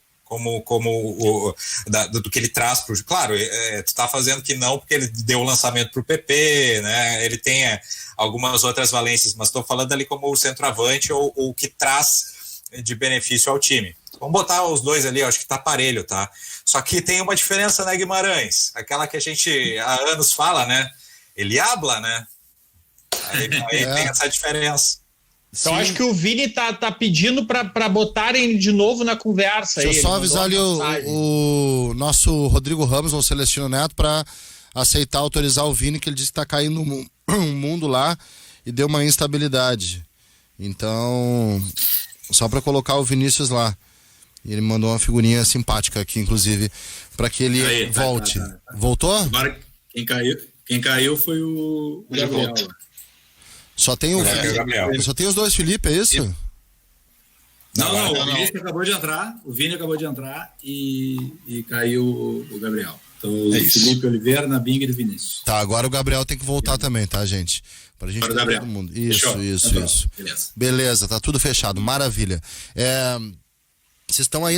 do que ele traz pro... Claro, tu está fazendo que não, porque ele deu o lançamento para o PP, né, ele tem algumas outras valências, mas estou falando ali como o centroavante ou o que traz de benefício ao time. Vamos botar os dois ali, eu acho que tá parelho, tá? Só que tem uma diferença, né, Guimarães? Aquela que a gente há anos fala, né? Ele habla, né? Aí tem essa diferença. Então acho que o Vini tá pedindo para botarem de novo na conversa. Deixa eu só avisar ali o nosso Rodrigo Ramos, ou Celestino Neto, para aceitar, autorizar o Vini, que ele disse que tá caindo um mundo lá e deu uma instabilidade. Então, só para colocar o Vinícius lá. E ele mandou uma figurinha simpática aqui, inclusive, para que ele volte. Tá. Voltou? Agora, quem caiu foi o Gabriel. Só tem só tem os dois Felipe, é isso? Não, o Vini acabou de entrar. O Vini acabou de entrar e caiu o Gabriel. Então, o Felipe Oliveira, Nabing e Vinícius. Tá, agora o Gabriel tem que voltar também, tá, gente? Pra gente ter todo mundo. Isso. Beleza, tá tudo fechado. Maravilha. Vocês estão aí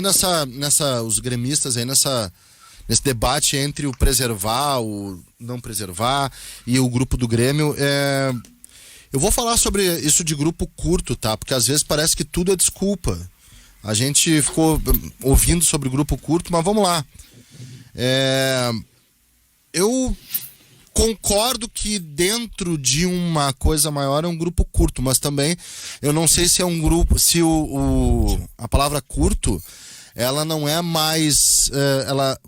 os gremistas aí nesse debate entre o preservar, o não preservar e o grupo do Grêmio. Eu vou falar sobre isso de grupo curto, tá? Porque às vezes parece que tudo é desculpa. A gente ficou ouvindo sobre grupo curto, mas vamos lá. Eu concordo que dentro de uma coisa maior é um grupo curto, mas também eu não sei se é um grupo, se a palavra curto, ela não é mais,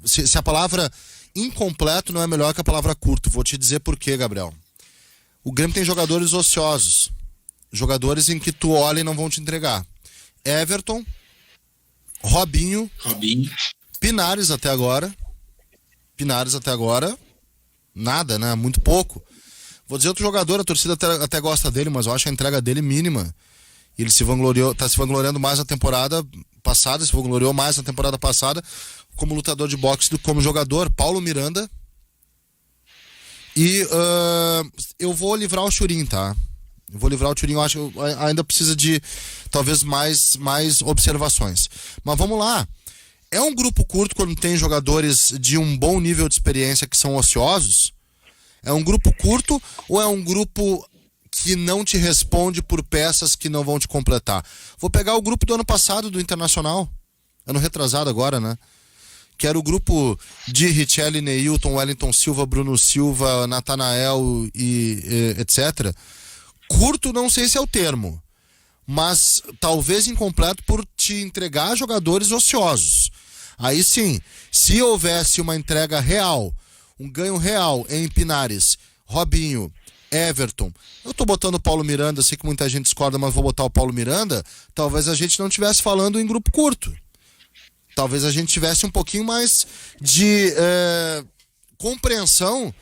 se a palavra incompleto não é melhor que a palavra curto. Vou te dizer por quê, Gabriel. O Grêmio tem jogadores ociosos, jogadores em que tu olha e não vão te entregar. Everton, Robinho, Pinares até agora, nada, né? Muito pouco. Vou dizer outro jogador, a torcida até gosta dele, mas eu acho a entrega dele mínima. Ele tá se vangloriando mais na temporada passada, se vangloriou mais na temporada passada como lutador de boxe do que como jogador. Paulo Miranda. E eu vou livrar o Thuram, tá? Eu acho que ainda precisa de talvez mais observações. Mas vamos lá. É um grupo curto quando tem jogadores de um bom nível de experiência que são ociosos? É um grupo curto ou é um grupo que não te responde por peças que não vão te completar? Vou pegar o grupo do ano passado do Internacional, ano retrasado agora, né? Que era o grupo de Richelli, Neilton, Wellington Silva, Bruno Silva, Natanael e etc. Curto não sei se é o termo, mas talvez incompleto por te entregar jogadores ociosos. Aí sim, se houvesse uma entrega real, um ganho real em Pinares, Robinho, Everton, eu tô botando o Paulo Miranda, sei que muita gente discorda, mas vou botar o Paulo Miranda, talvez a gente não estivesse falando em grupo curto. Talvez a gente tivesse um pouquinho mais de compreensão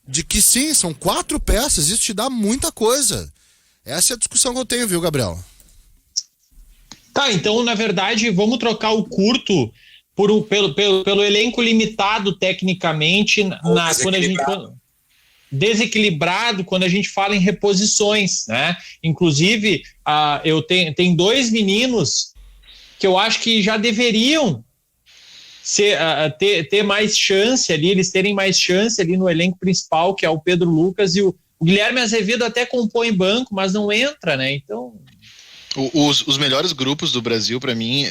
de que sim, são 4 peças, isso te dá muita coisa. Essa é a discussão que eu tenho, viu, Gabriel? Tá, então, na verdade, vamos trocar o curto pelo elenco limitado tecnicamente, desequilibrado quando a gente fala em reposições, né? Inclusive, eu tenho 2 meninos que eu acho que já deveriam ter mais chance ali, eles terem mais chance ali no elenco principal, que é o Pedro Lucas, e o Guilherme Azevedo até compõe banco, mas não entra, né? Então... Os melhores grupos do Brasil, para mim,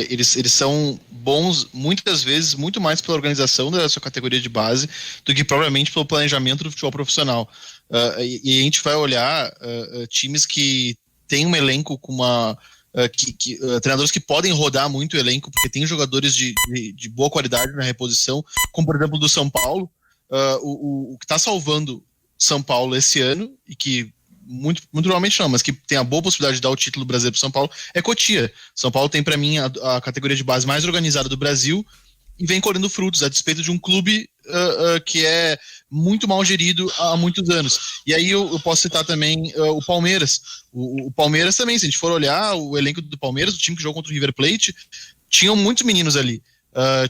eles são bons, muitas vezes, muito mais pela organização da sua categoria de base do que propriamente pelo planejamento do futebol profissional. E a gente vai olhar times que têm um elenco com uma... treinadores que podem rodar muito o elenco, porque tem jogadores de boa qualidade na reposição, como por exemplo do São Paulo. O que está salvando São Paulo esse ano, e que muito provavelmente não, mas que tem a boa possibilidade de dar o título brasileiro para São Paulo, é Cotia. São Paulo tem, para mim, a categoria de base mais organizada do Brasil e vem colhendo frutos, a despeito de um clube que é muito mal gerido há muitos anos. E aí eu posso citar também o Palmeiras. O Palmeiras também, se a gente for olhar o elenco do Palmeiras, o time que jogou contra o River Plate, tinham muitos meninos ali.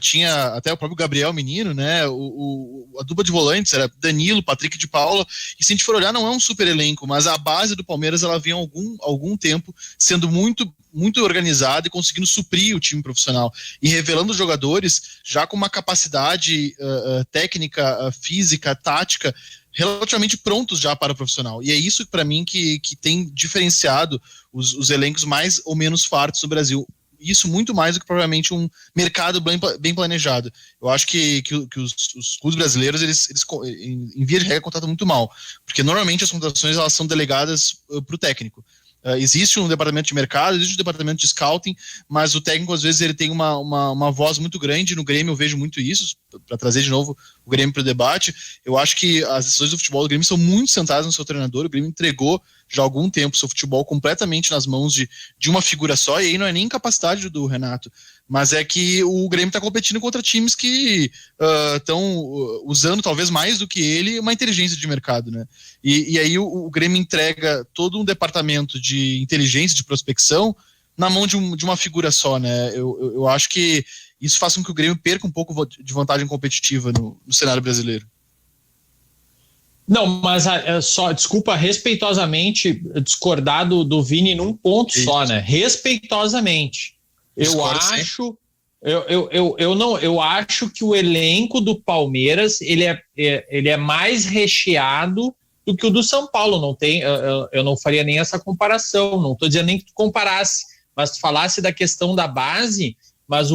Tinha até o próprio Gabriel Menino, né? A dupla de volantes era Danilo, Patrick de Paula, e se a gente for olhar, não é um super elenco, mas a base do Palmeiras ela vinha há algum tempo sendo muito organizada e conseguindo suprir o time profissional e revelando jogadores já com uma capacidade técnica, física, tática relativamente prontos já para o profissional. E é isso para mim que tem diferenciado os elencos mais ou menos fartos do Brasil. Isso muito mais do que provavelmente um mercado bem planejado. Eu acho que os clubes brasileiros, eles em via de regra, contratam muito mal, porque normalmente as contratações elas são delegadas para o técnico. Existe um departamento de mercado, existe um departamento de scouting, mas o técnico às vezes ele tem uma voz muito grande. No Grêmio eu vejo muito isso, para trazer de novo o Grêmio para o debate. Eu acho que as decisões do futebol do Grêmio são muito centradas no seu treinador. O Grêmio entregou já há algum tempo seu futebol completamente nas mãos de uma figura só, e aí não é nem incapacidade do Renato, mas é que o Grêmio está competindo contra times que estão usando talvez mais do que ele uma inteligência de mercado, né? E aí o Grêmio entrega todo um departamento de inteligência, de prospecção na mão de uma figura só, né? Eu acho que isso faz com que o Grêmio perca um pouco de vantagem competitiva no cenário brasileiro. Não, mas só, desculpa, respeitosamente discordar do Vini num ponto só, né? Respeitosamente. Eu acho que o elenco do Palmeiras ele é mais recheado do que o do São Paulo. Não tem, eu não faria nem essa comparação. Não estou dizendo nem que tu comparasse, mas tu falasse da questão da base. Mas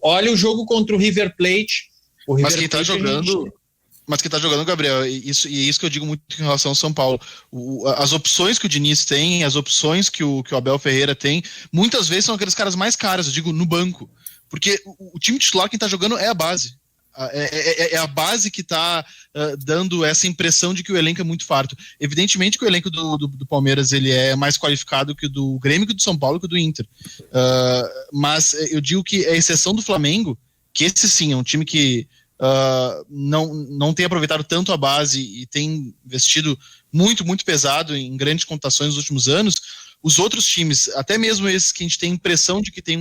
olha o jogo contra o River Plate. Mas quem está jogando... Mas quem tá jogando, Gabriel, e isso que eu digo muito em relação ao São Paulo. As opções que o Diniz tem, as opções que o Abel Ferreira tem, muitas vezes são aqueles caras mais caros, eu digo, no banco. Porque o time titular, quem tá jogando é a base. É a base que tá dando essa impressão de que o elenco é muito farto. Evidentemente que o elenco do Palmeiras ele é mais qualificado que o do Grêmio, que o do São Paulo, que o do Inter. Mas eu digo que a exceção do Flamengo, que esse sim é um time que não tem aproveitado tanto a base e tem investido muito, muito pesado em grandes contratações nos últimos anos. Os outros times, até mesmo esses que a gente tem a impressão de que tem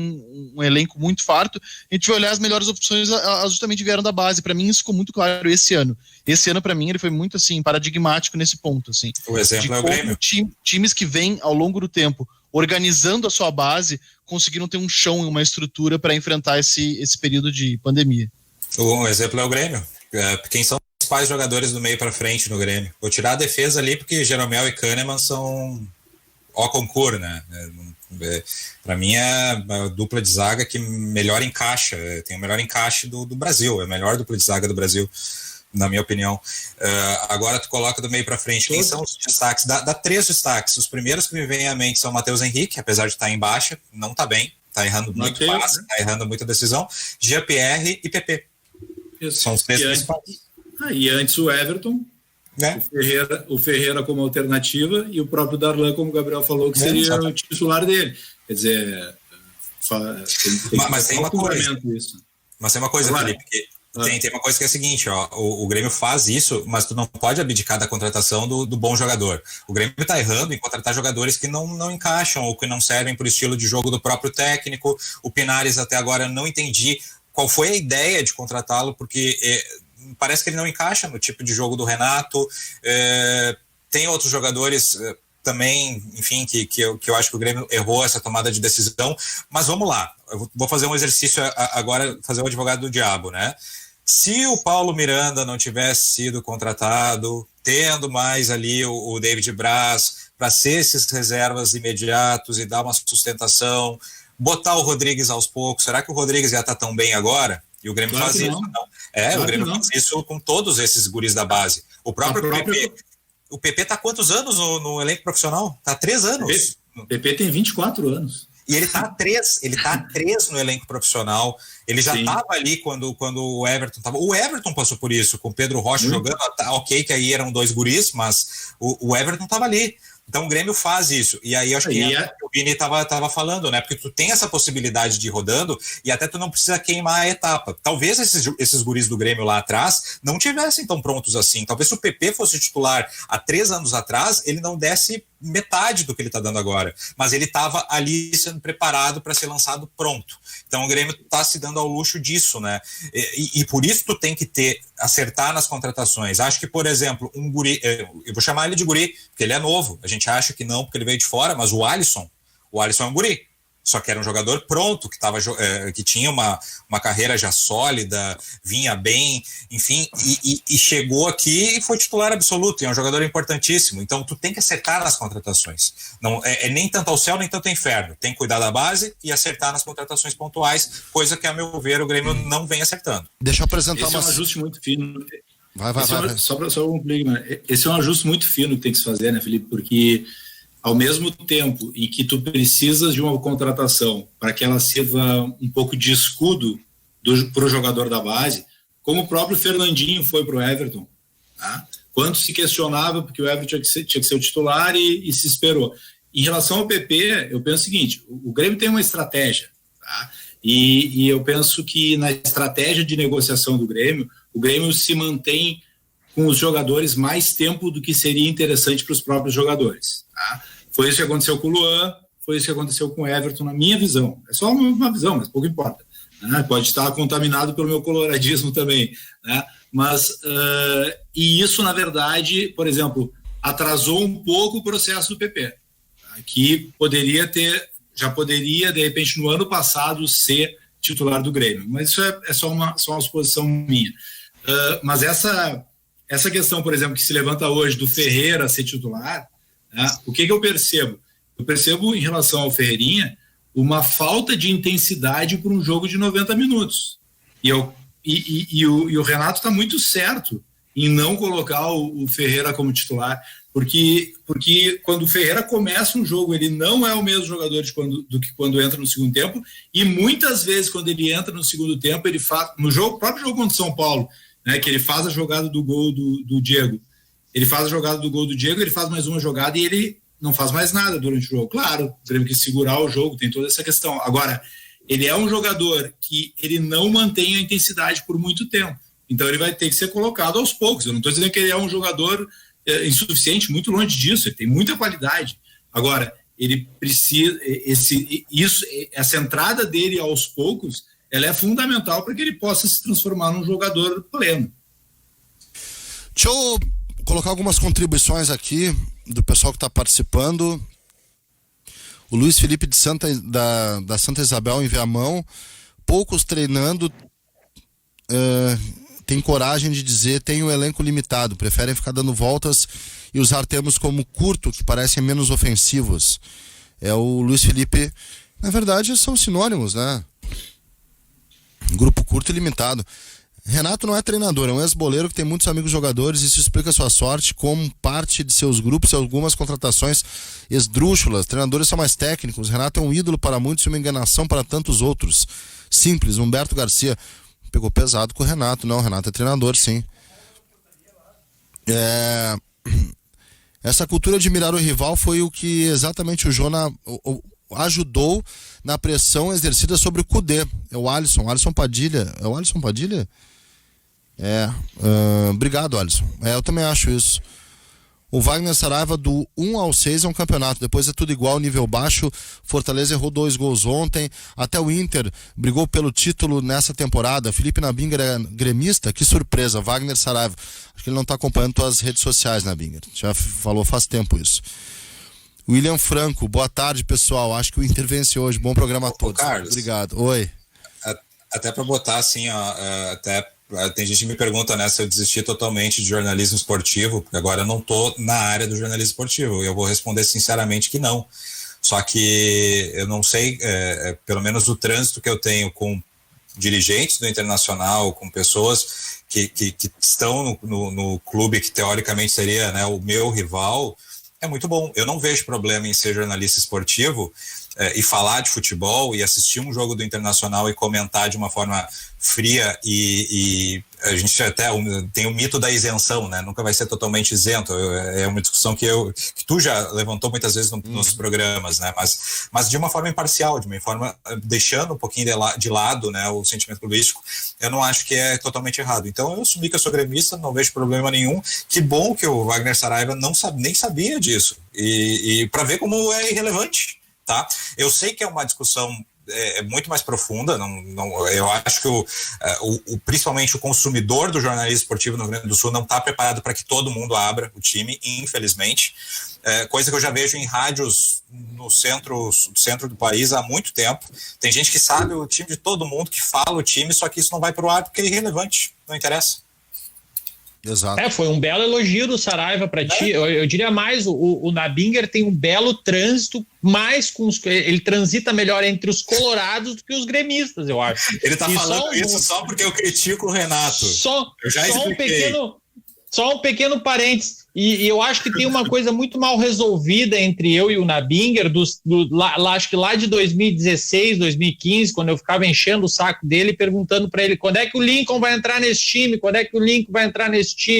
um elenco muito farto, a gente vai olhar as melhores opções, justamente vieram da base. Para mim isso ficou muito claro esse ano. Esse ano, para mim, ele foi muito assim, paradigmático nesse ponto. Assim, o exemplo é o Grêmio. Times que vêm ao longo do tempo organizando a sua base, conseguiram ter um chão e uma estrutura para enfrentar esse período de pandemia. Um exemplo é o Grêmio. Quem são os principais jogadores do meio para frente no Grêmio? Vou tirar a defesa ali, porque Jeromel e Kahneman são ao concurso, né? Para mim é a dupla de zaga que melhor encaixa, tem o melhor encaixe do Brasil, é a melhor dupla de zaga do Brasil, na minha opinião. Agora tu coloca do meio para frente, quem são os destaques? Dá 3 destaques. Os primeiros que me vêm à mente são o Matheus Henrique, apesar de estar em baixa, não está bem, está errando muito passe, está errando muita decisão. Jean-Pierre e PP. Isso. São os 3 principais. E antes o Everton, né? O Ferreira como alternativa e o próprio Darlan, como o Gabriel falou, que seria o titular dele. Quer dizer, mas tem uma coisa. Isso. Mas tem uma coisa, Felipe, que Tem uma coisa que é a seguinte, ó, o Grêmio faz isso, mas tu não pode abdicar da contratação do bom jogador. O Grêmio tá errando em contratar jogadores que não encaixam ou que não servem pro estilo de jogo do próprio técnico. O Pinares até agora eu não entendi qual foi a ideia de contratá-lo, porque parece que ele não encaixa no tipo de jogo do Renato. Tem outros jogadores também, enfim, que eu acho que o Grêmio errou essa tomada de decisão, mas vamos lá, eu vou fazer um exercício agora, fazer o advogado do diabo, né? Se o Paulo Miranda não tivesse sido contratado, tendo mais ali o David Braz para ser esses reservas imediatos e dar uma sustentação, botar o Rodrigues aos poucos, será que o Rodrigues ia estar tão bem agora? E o Grêmio faz isso, não? Claro, o Grêmio faz isso com todos esses guris da base. O próprio PP... O PP tá há quantos anos no elenco profissional? Tá há 3 anos. O PP tem 24 anos. E ele tá há 3 no elenco profissional. Ele já estava ali quando o Everton tava. O Everton passou por isso, com o Pedro Rocha jogando. Ok, que aí eram 2 guris, mas o Everton tava ali. Então o Grêmio faz isso. E aí acho que o Vini tava falando, né? Porque tu tem essa possibilidade de ir rodando e até tu não precisa queimar a etapa. Talvez esses guris do Grêmio lá atrás não tivessem tão prontos assim. Talvez se o PP fosse titular há 3 anos atrás, ele não desse metade do que ele tá dando agora. Mas ele tava ali sendo preparado para ser lançado pronto. Então o Grêmio tá se dando ao luxo disso, né? E por isso tu tem que acertar nas contratações. Acho que, por exemplo, um guri, eu vou chamar ele de guri, porque ele é novo. A gente acha que não, porque ele veio de fora, mas o Alisson é um guri. Só que era um jogador pronto, que tinha uma carreira já sólida, vinha bem, enfim, e chegou aqui e foi titular absoluto, e é um jogador importantíssimo. Então tu tem que acertar nas contratações. Não, nem tanto ao céu, nem tanto ao inferno. Tem que cuidar da base e acertar nas contratações pontuais, coisa que, a meu ver, o Grêmio não vem acertando. Deixa eu apresentar Esse é um ajuste muito fino. Vai. Só para concluir, né? Esse é um ajuste muito fino que tem que se fazer, né, Felipe? Porque ao mesmo tempo em que tu precisas de uma contratação para que ela sirva um pouco de escudo para o jogador da base, como o próprio Fernandinho foi para o Everton, tá? Quando se questionava, porque o Everton tinha que ser o titular e se esperou. Em relação ao PP, eu penso o seguinte, o Grêmio tem uma estratégia, tá? E eu penso que na estratégia de negociação do Grêmio, o Grêmio se mantém com os jogadores mais tempo do que seria interessante para os próprios jogadores. Tá? Foi isso que aconteceu com o Luan, foi isso que aconteceu com o Everton, na minha visão. É só uma visão, mas pouco importa. Né? Pode estar contaminado pelo meu coloradismo também. Né? Mas, e isso, na verdade, por exemplo, atrasou um pouco o processo do PP, tá? Que já poderia, de repente, no ano passado, ser titular do Grêmio. Mas isso é só uma suposição minha. Mas essa questão, por exemplo, que se levanta hoje do Ferreira ser titular, né, o que eu percebo? Eu percebo, em relação ao Ferreirinha, uma falta de intensidade para um jogo de 90 minutos. E o Renato está muito certo em não colocar o Ferreira como titular, porque quando o Ferreira começa um jogo, ele não é o mesmo jogador do que quando entra no segundo tempo, e muitas vezes, quando ele entra no segundo tempo, ele faz, próprio jogo contra o São Paulo, né, que ele faz a jogada do gol do Diego. Ele faz a jogada do gol do Diego, ele faz mais uma jogada e ele não faz mais nada durante o jogo. Claro, o Grêmio que segurar o jogo, tem toda essa questão. Agora, ele é um jogador que ele não mantém a intensidade por muito tempo. Então ele vai ter que ser colocado aos poucos. Eu não estou dizendo que ele é um jogador insuficiente, muito longe disso, ele tem muita qualidade. Agora, ele precisa, essa entrada dele aos poucos, ela é fundamental para que ele possa se transformar num jogador pleno. Deixa eu colocar algumas contribuições aqui do pessoal que está participando. O Luiz Felipe da Santa Isabel em Viamão, poucos treinando, tem coragem de dizer, tem um elenco limitado, preferem ficar dando voltas e usar termos como curto, que parecem menos ofensivos. É o Luiz Felipe, na verdade são sinônimos, né? Grupo curto e limitado. Renato não é treinador, é um ex-boleiro que tem muitos amigos jogadores, isso explica sua sorte como parte de seus grupos e algumas contratações esdrúxulas. Treinadores são mais técnicos, Renato é um ídolo para muitos e uma enganação para tantos outros. Simples. Humberto Garcia pegou pesado com o Renato. Não, o Renato é treinador, sim. Essa cultura de mirar o rival foi o que exatamente o Jona ajudou na pressão exercida sobre o Cudê. É o Alisson Padilha. É o Alisson Padilha? Obrigado, Alisson. Eu também acho isso. O Wagner Saraiva, do 1 ao 6 é um campeonato, depois é tudo igual, nível baixo. Fortaleza errou 2 gols ontem, até o Inter brigou pelo título nessa temporada. Felipe Nabinger é gremista, que surpresa. Wagner Saraiva, acho que ele não está acompanhando tuas redes sociais, Nabinger, já falou faz tempo isso. William Franco, boa tarde, pessoal, acho que o Inter vence hoje, bom programa a todos. Carlos, obrigado. Oi. Até para botar assim, tem gente que me pergunta, né, se eu desisti totalmente de jornalismo esportivo, porque agora eu não tô na área do jornalismo esportivo, e eu vou responder sinceramente que não. Só que eu não sei, pelo menos o trânsito que eu tenho com dirigentes do Internacional, com pessoas que estão no clube que teoricamente seria, né, o meu rival, é muito bom. Eu não vejo problema em ser jornalista esportivo e falar de futebol e assistir um jogo do Internacional e comentar de uma forma fria e a gente até tem o mito da isenção, né? Nunca vai ser totalmente isento. É uma discussão que tu já levantou muitas vezes nos programas, né? Mas de uma forma imparcial, de uma forma deixando um pouquinho de lado, né, o sentimento clubístico. Eu não acho que é totalmente errado. Então eu assumi que eu sou gremista, não vejo problema nenhum. Que bom que o Wagner Saraiva nem sabia disso. E para ver como é irrelevante, tá? Eu sei que é uma discussão muito mais profunda. Eu acho que principalmente o consumidor do jornalismo esportivo no Rio Grande do Sul não está preparado para que todo mundo abra o time, infelizmente. Coisa que eu já vejo em rádios no centro do país há muito tempo. Tem gente que sabe o time de todo mundo, que fala o time, só que isso não vai para o ar porque é irrelevante, não interessa. Exato. Foi um belo elogio do Saraiva para ti. Eu diria mais, o Nabinger tem um belo trânsito, mais ele transita melhor entre os colorados do que os gremistas, eu acho. Ele tá falando isso só porque eu critico o Renato. Eu já expliquei. Só um pequeno parênteses, e eu acho que tem uma coisa muito mal resolvida entre eu e o Nabinger, acho que lá de 2016, 2015, quando eu ficava enchendo o saco dele, perguntando para ele quando é que o Lincoln vai entrar nesse time,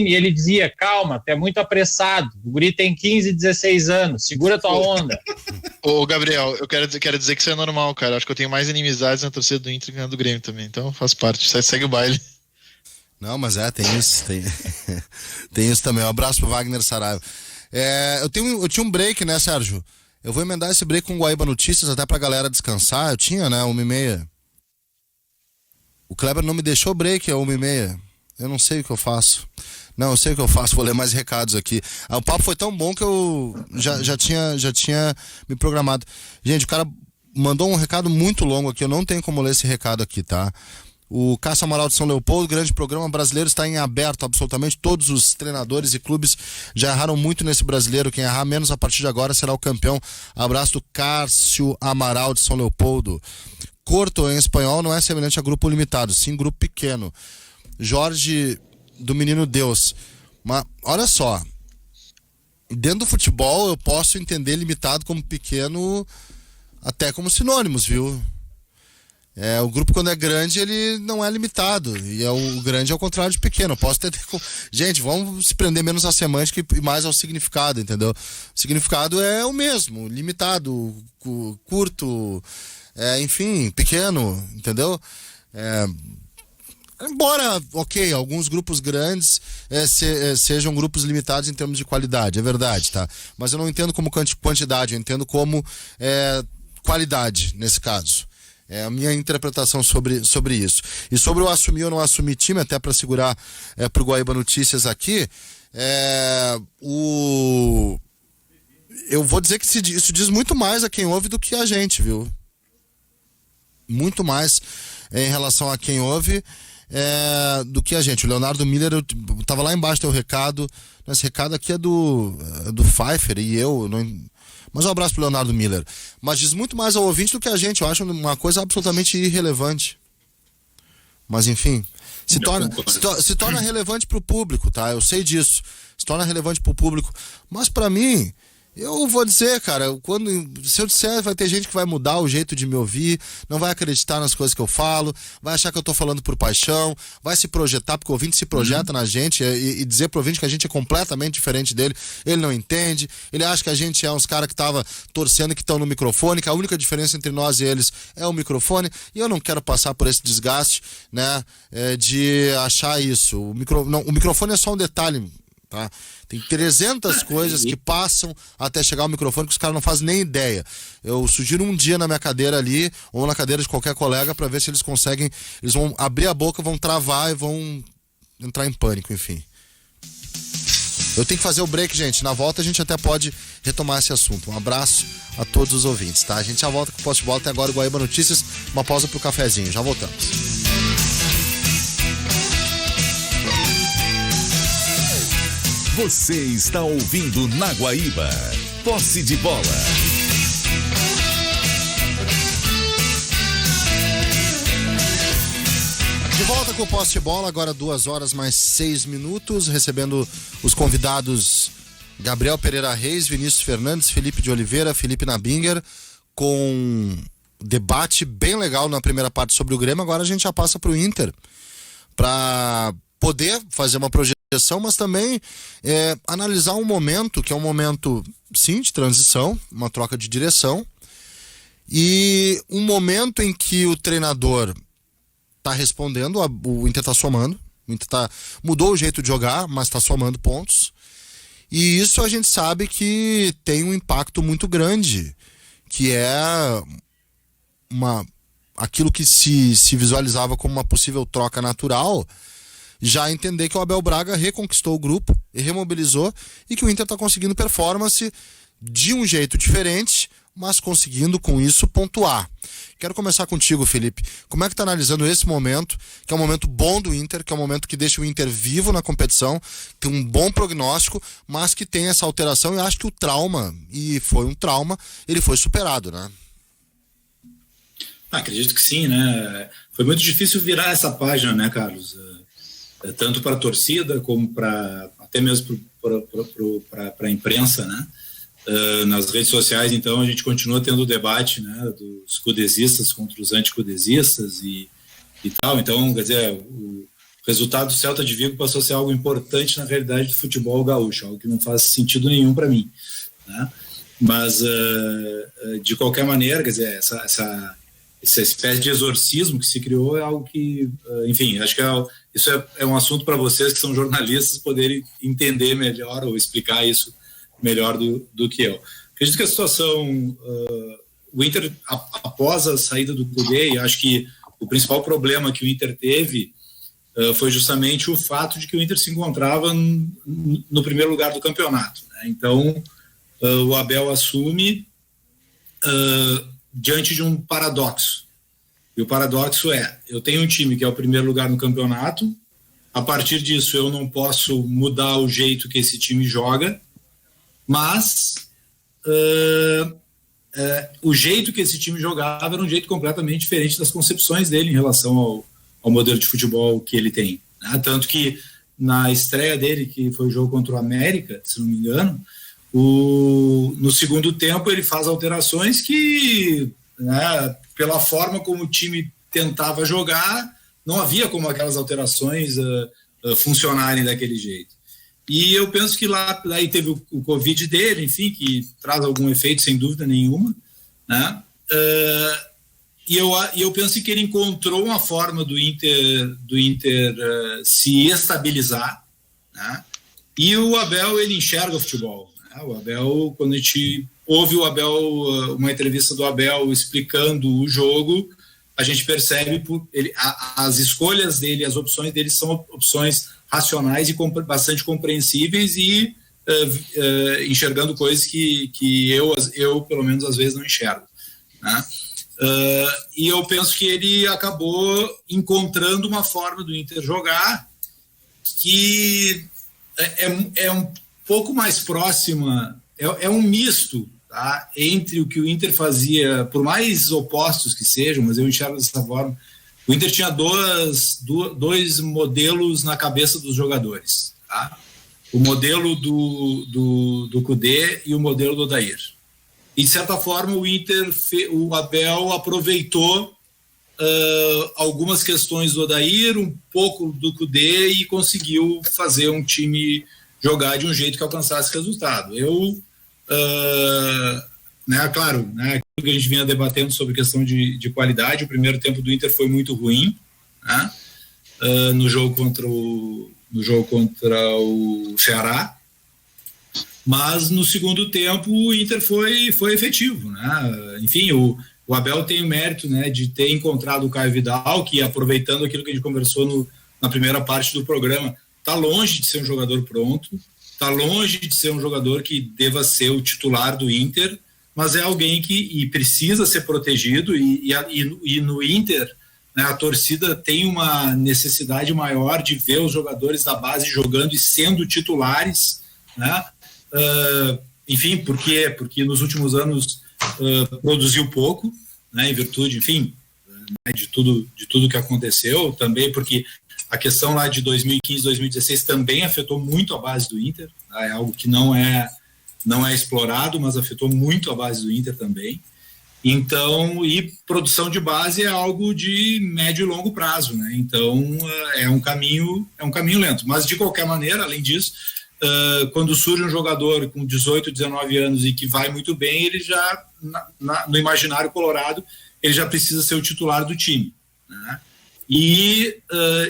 e ele dizia, calma, tu é muito apressado, o guri tem 15, 16 anos, segura tua onda. Ô Gabriel, eu quero dizer que isso é normal, cara, acho que eu tenho mais inimizades na torcida do Inter que na do Grêmio também, então faz parte, segue o baile. Não, mas tem isso, tem isso também. Um abraço pro Wagner Saraiva. Eu tinha um break, né, Sérgio? Eu vou emendar esse break com o Guaíba Notícias até pra galera descansar. Eu tinha, né, 1h30. O Kleber não me deixou break, é 1h30. Eu não sei o que eu faço. Não, eu sei o que eu faço, vou ler mais recados aqui. O papo foi tão bom que eu já tinha me programado. Gente, o cara mandou um recado muito longo aqui, eu não tenho como ler esse recado aqui, tá? O Cássio Amaral de São Leopoldo, grande programa brasileiro, está em aberto, absolutamente todos os treinadores e clubes já erraram muito nesse brasileiro, quem errar menos a partir de agora será o campeão. Abraço do Cássio Amaral de São Leopoldo. Corto em espanhol não é semelhante a grupo limitado, sim grupo pequeno. Jorge do Menino Deus, mas olha só, dentro do futebol eu posso entender limitado como pequeno até como sinônimos, viu? O grupo quando é grande ele não é limitado, e o grande é o contrário de pequeno. Posso ter... Gente, vamos se prender menos à semântica e mais ao significado, entendeu? O significado é o mesmo, limitado, curto, enfim, pequeno, entendeu? Embora, ok, alguns grupos grandes sejam grupos limitados em termos de qualidade, é verdade, tá? Mas eu não entendo como quantidade, eu entendo como qualidade nesse caso. É a minha interpretação sobre isso. E sobre o assumir ou não assumir time, até para segurar pro Guaíba Notícias aqui, eu vou dizer que isso diz muito mais a quem ouve do que a gente, viu? Muito mais em relação a quem ouve do que a gente. O Leonardo Miller, eu tava lá embaixo, tem o recado. Esse recado aqui é do Pfeiffer e eu não... Mas um abraço pro Leonardo Miller. Mas diz muito mais ao ouvinte do que a gente. Eu acho uma coisa absolutamente irrelevante. Mas enfim, se torna relevante pro público, tá? Eu sei disso. Se torna relevante pro público. Mas pra mim, Eu vou dizer, cara, se eu disser, vai ter gente que vai mudar o jeito de me ouvir, não vai acreditar nas coisas que eu falo, vai achar que eu tô falando por paixão, vai se projetar, porque o ouvinte se projeta na gente e dizer pro ouvinte que a gente é completamente diferente dele, ele não entende, ele acha que a gente é uns caras que tava torcendo que estão no microfone, que a única diferença entre nós e eles é o microfone, e eu não quero passar por esse desgaste, né, de achar isso. O microfone é só um detalhe, tá? Tem 300 coisas que passam até chegar ao microfone que os caras não fazem nem ideia. Eu sugiro um dia na minha cadeira ali, ou na cadeira de qualquer colega, para ver se eles conseguem. Eles vão abrir a boca, vão travar e vão entrar em pânico, enfim. Eu tenho que fazer o break, gente. Na volta a gente até pode retomar esse assunto. Um abraço a todos os ouvintes, tá? A gente já volta com o Posse de Bola. Até agora o Guaíba Notícias. Uma pausa pro cafezinho. Já voltamos. Você está ouvindo na Guaíba. Posse de Bola. De volta com o Posse de Bola, agora 2h mais 6 minutos, recebendo os convidados Gabriel Pereira Reis, Vinícius Fernandes, Felipe de Oliveira, Felipe Nabinger, com um debate bem legal na primeira parte sobre o Grêmio. Agora a gente já passa para o Inter, para poder fazer uma projeção, mas também analisar um momento, que é um momento, sim, de transição, uma troca de direção, e um momento em que o treinador está respondendo, o Inter está somando, o Inter mudou o jeito de jogar, mas está somando pontos, e isso a gente sabe que tem um impacto muito grande, que é aquilo que se visualizava como uma possível troca natural, já entender que o Abel Braga reconquistou o grupo e remobilizou, e que o Inter está conseguindo performance de um jeito diferente, mas conseguindo com isso pontuar. Quero começar contigo, Felipe. Como é que está analisando esse momento, que é um momento bom do Inter, que é um momento que deixa o Inter vivo na competição, tem um bom prognóstico, mas que tem essa alteração, e acho que o trauma, e foi um trauma, ele foi superado, né? Acredito que sim, né? Foi muito difícil virar essa página, né, Carlos? Tanto para a torcida como até mesmo para a imprensa, né? Nas redes sociais, então, a gente continua tendo o debate, né, dos cudezistas contra os anticudezistas e tal. Então, quer dizer, o resultado do Celta de Vigo passou a ser algo importante na realidade do futebol gaúcho, algo que não faz sentido nenhum para mim, né? Mas, de qualquer maneira, quer dizer, essa espécie de exorcismo que se criou é algo que, enfim, acho que isso é um assunto para vocês que são jornalistas poderem entender melhor ou explicar isso melhor do que eu. Acredito que a situação, o Inter, após a saída do Kudê, acho que o principal problema que o Inter teve foi justamente o fato de que o Inter se encontrava no primeiro lugar do campeonato, né? Então, o Abel assume diante de um paradoxo. E o paradoxo eu tenho um time que é o primeiro lugar no campeonato, a partir disso eu não posso mudar o jeito que esse time joga, mas o jeito que esse time jogava era um jeito completamente diferente das concepções dele em relação ao modelo de futebol que ele tem, né? Tanto que na estreia dele, que foi o jogo contra o América, se não me engano, no segundo tempo ele faz alterações que, né, pela forma como o time tentava jogar, não havia como aquelas alterações funcionarem daquele jeito. E eu penso que lá teve o Covid dele, enfim, que traz algum efeito, sem dúvida nenhuma, né? E eu penso que ele encontrou uma forma do Inter se estabilizar, né? E o Abel, ele enxerga o futebol, né? O Abel, quando a gente ouve uma entrevista do Abel explicando o jogo, a gente percebe as escolhas dele, as opções dele são opções racionais e bastante compreensíveis e enxergando coisas que eu, pelo menos, às vezes não enxergo, né? E eu penso que ele acabou encontrando uma forma do Inter jogar que é um pouco mais próxima, é um misto, tá, entre o que o Inter fazia, por mais opostos que sejam, mas eu enxergo dessa forma. O Inter tinha dois modelos na cabeça dos jogadores, tá? o modelo do Kudê e o modelo do Odair. E, de certa forma, o Abel aproveitou algumas questões do Odair, um pouco do Kudê, e conseguiu fazer um time jogar de um jeito que alcançasse resultado. Claro, aquilo que a gente vinha debatendo sobre questão de qualidade, o primeiro tempo do Inter foi muito ruim, né? No jogo contra o Ceará, mas no segundo tempo o Inter foi efetivo, né? Enfim, o Abel tem o mérito, né, de ter encontrado o Caio Vidal, que, aproveitando aquilo que a gente conversou na primeira parte do programa, está longe de ser um jogador pronto, está longe de ser um jogador que deva ser o titular do Inter, mas é alguém que precisa ser protegido, e no Inter, né, a torcida tem uma necessidade maior de ver os jogadores da base jogando e sendo titulares, né? Enfim, por quê? Porque nos últimos anos produziu pouco, né, em virtude, enfim, né, de tudo que aconteceu, também porque a questão lá de 2015, 2016 também afetou muito a base do Inter, tá? É algo que não é explorado, mas afetou muito a base do Inter também. Então, e produção de base é algo de médio e longo prazo, né? Então é um caminho lento, mas de qualquer maneira, além disso, quando surge um jogador com 18, 19 anos e que vai muito bem, ele já, no imaginário colorado, ele já precisa ser o titular do time, né? E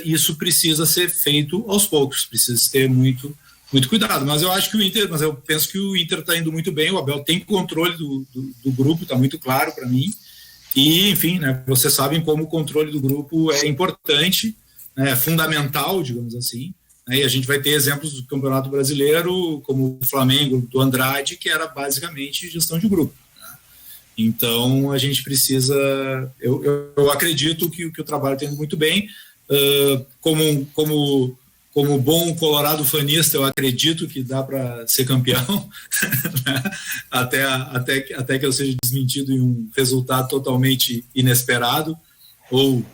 isso precisa ser feito aos poucos, precisa ter muito cuidado, mas eu penso que o Inter está indo muito bem, o Abel tem controle do grupo, está muito claro para mim, e enfim, né, vocês sabem como o controle do grupo é importante, né, é fundamental, digamos assim, né, e a gente vai ter exemplos do Campeonato Brasileiro, como o Flamengo, do Andrade, que era basicamente gestão de grupo, né? Então a gente precisa, eu acredito que o trabalho está indo muito bem, como bom colorado fanista, eu acredito que dá para ser campeão, né? até que eu seja desmentido em um resultado totalmente inesperado, ou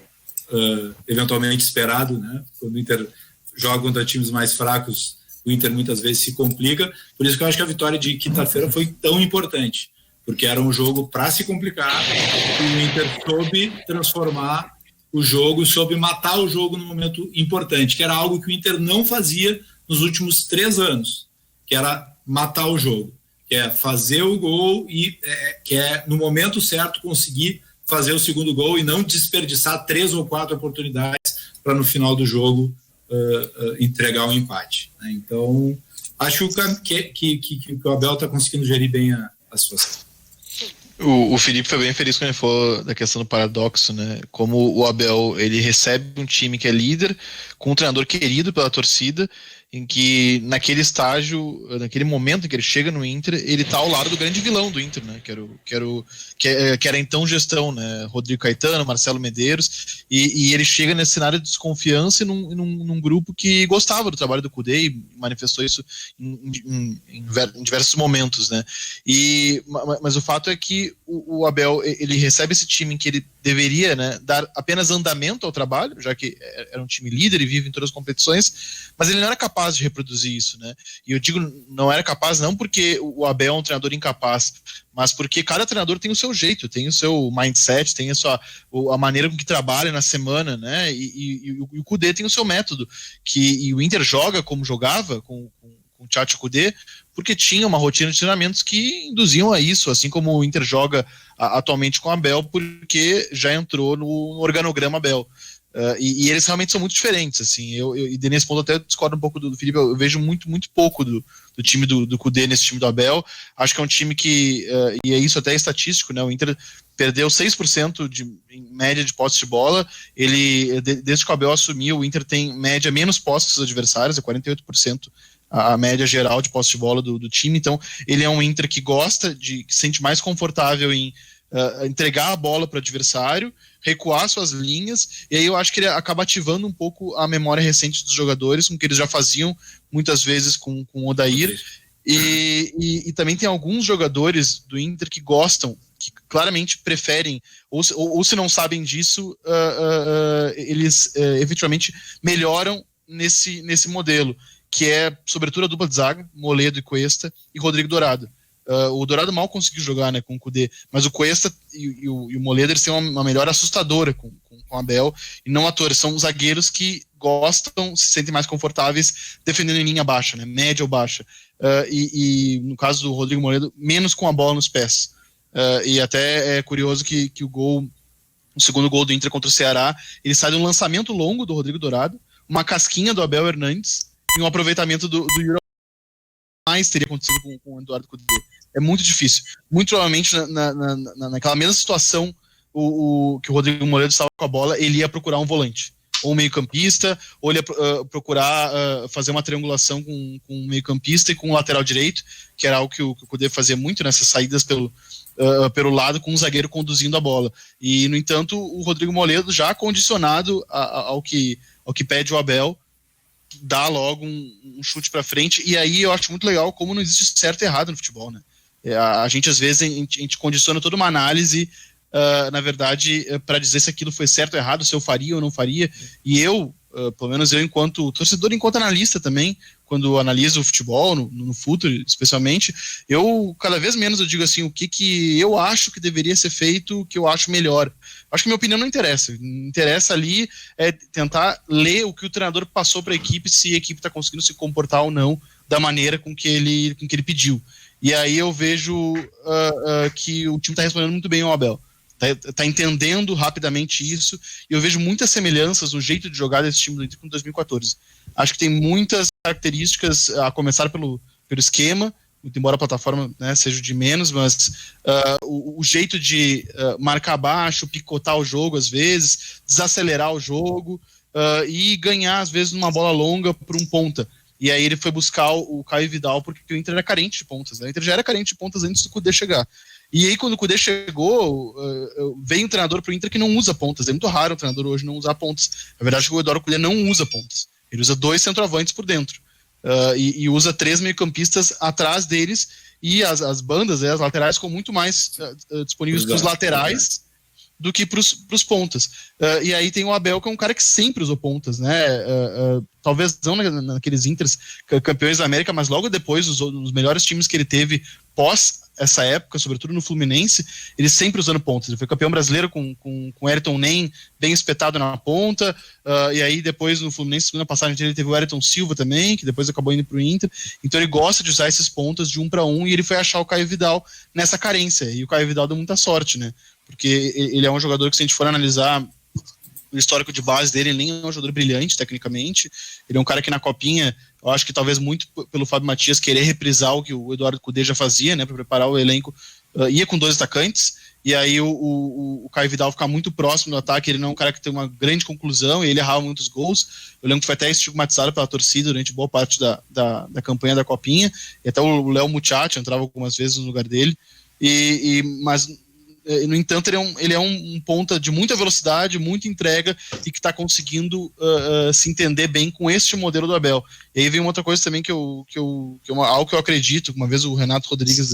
eventualmente esperado, né? Quando o Inter joga contra times mais fracos, o Inter muitas vezes se complica, por isso que eu acho que a vitória de quinta-feira foi tão importante, porque era um jogo para se complicar, e o Inter soube transformar o jogo, soube matar o jogo no momento importante, que era algo que o Inter não fazia nos últimos 3 anos, que era matar o jogo, que é fazer o gol e que é no momento certo conseguir fazer o segundo gol e não desperdiçar 3 ou 4 oportunidades para no final do jogo entregar um empate, né? Então acho que o Abel está conseguindo gerir bem a situação. O Felipe foi bem feliz quando ele falou da questão do paradoxo, né? Como o Abel, ele recebe um time que é líder, com um treinador querido pela torcida, em que naquele estágio, naquele momento em que ele chega no Inter, ele tá ao lado do grande vilão do Inter, né? Que era então gestão, né? Rodrigo Caetano, Marcelo Medeiros, e ele chega nesse cenário de desconfiança e num grupo que gostava do trabalho do Kudê e manifestou isso em diversos momentos, né? Mas o fato é que o Abel, ele recebe esse time em que ele deveria, né, dar apenas andamento ao trabalho, já que era um time líder e vive em todas as competições, mas ele não era capaz de reproduzir isso, né? E eu digo não era capaz não porque o Abel é um treinador incapaz, mas porque cada treinador tem o seu jeito, tem o seu mindset, tem a maneira com que trabalha na semana, né? E o Kudê tem o seu método, e o Inter joga como jogava com o Tchatcho Kudê, porque tinha uma rotina de treinamentos que induziam a isso, assim como o Inter joga atualmente com o Abel, porque já entrou no organograma Abel. E eles realmente são muito diferentes, assim, e nesse ponto até discordo um pouco do Felipe, eu vejo muito pouco do time do Kudê nesse time do Abel. Acho que é um time que, e é isso até estatístico, né, o Inter perdeu 6% em média de posse de bola, desde que o Abel assumiu, o Inter tem média menos posse dos adversários, é 48% a média geral de posse de bola do time, então ele é um Inter que que se sente mais confortável em entregar a bola para o adversário, recuar suas linhas, e aí eu acho que ele acaba ativando um pouco a memória recente dos jogadores, com que eles já faziam muitas vezes com o Odair, e também tem alguns jogadores do Inter que gostam, que claramente preferem, ou se não sabem disso, eles efetivamente melhoram nesse modelo. que é, sobretudo, a dupla de zaga, Moledo e Cuesta, e Rodrigo Dourado. O Dourado mal conseguiu jogar, né, com o Kudê, mas o Cuesta e o Moledo, eles têm uma melhora assustadora com o Abel, e não à toa, são zagueiros que gostam, se sentem mais confortáveis defendendo em linha baixa, né, média ou baixa, e no caso do Rodrigo Moledo, menos com a bola nos pés, e até é curioso que o segundo gol do Inter contra o Ceará, ele sai de um lançamento longo do Rodrigo Dourado, uma casquinha do Abel Hernandes e um aproveitamento do Yuri. Mais teria acontecido com o Eduardo Cudê. É muito difícil. Muito provavelmente naquela mesma situação que o Rodrigo Moledo estava com a bola, ele ia procurar um volante, ou um meio-campista, ou ele ia procurar fazer uma triangulação com um meio-campista e com um lateral direito, que era algo que o Cudê fazia muito nessas saídas pelo lado, com um zagueiro conduzindo a bola. E, no entanto, o Rodrigo Moledo, já condicionado ao que pede o Abel, dá logo um chute para frente, e aí eu acho muito legal como não existe certo e errado no futebol, né? A gente, às vezes, a gente condiciona toda uma análise, na verdade, para dizer se aquilo foi certo ou errado, se eu faria ou não faria, e pelo menos eu, enquanto torcedor, enquanto analista também, quando analiso o futebol, no futuro especialmente, eu cada vez menos eu digo assim, o que eu acho que deveria ser feito, o que eu acho melhor. Acho que minha opinião não interessa. Interessa ali é tentar ler o que o treinador passou para a equipe, se a equipe está conseguindo se comportar ou não da maneira com que ele pediu. E aí eu vejo que o time está respondendo muito bem ao Abel. Tá entendendo rapidamente isso, e eu vejo muitas semelhanças no jeito de jogar desse time do Inter com 2014. Acho que tem muitas características, a começar pelo esquema, muito embora a plataforma, né, seja de menos, mas o jeito de marcar baixo, picotar o jogo às vezes, desacelerar o jogo e ganhar às vezes numa bola longa por um ponta. E aí ele foi buscar o Caio Vidal, porque o Inter era carente de pontas, né? O Inter já era carente de pontas antes do Cudê chegar. E aí, quando o Cudê chegou, veio um treinador pro Inter que não usa pontas. É muito raro o treinador hoje não usar pontas. A verdade é que o Eduardo Cudê não usa pontas. Ele usa 2 centroavantes por dentro. E usa 3 meio-campistas atrás deles. E as bandas, as laterais, ficam muito mais disponíveis para os laterais do que para os pontas. E aí tem o Abel, que é um cara que sempre usou pontas, né? Talvez não naqueles Inters campeões da América, mas logo depois, nos melhores times que ele teve pós essa época, sobretudo no Fluminense, ele sempre usando pontas. Ele foi campeão brasileiro com Ayrton Nem bem espetado na ponta, e aí depois no Fluminense, segunda passagem dele, teve o Ayrton Silva também, que depois acabou indo pro Inter. Então ele gosta de usar esses pontas de 1 para 1, e ele foi achar o Caio Vidal nessa carência, e o Caio Vidal deu muita sorte, né? Porque ele é um jogador que, se a gente for analisar o histórico de base dele, ele nem é um jogador brilhante tecnicamente. Ele é um cara que na Copinha, eu acho que talvez muito pelo Fábio Matias querer reprisar o que o Eduardo Cudê já fazia, né, para preparar o elenco, ia com 2 atacantes, e aí o Caio Vidal ficar muito próximo do ataque. Ele não é um cara que tem uma grande conclusão, e ele errava muitos gols. Eu lembro que foi até estigmatizado pela torcida durante boa parte da campanha da Copinha, e até o Léo Muchacho entrava algumas vezes no lugar dele, mas no entanto ele é um ponta de muita velocidade, muita entrega, e que está conseguindo se entender bem com este modelo do Abel. E aí vem uma outra coisa também algo que eu acredito. Uma vez o Renato Rodrigues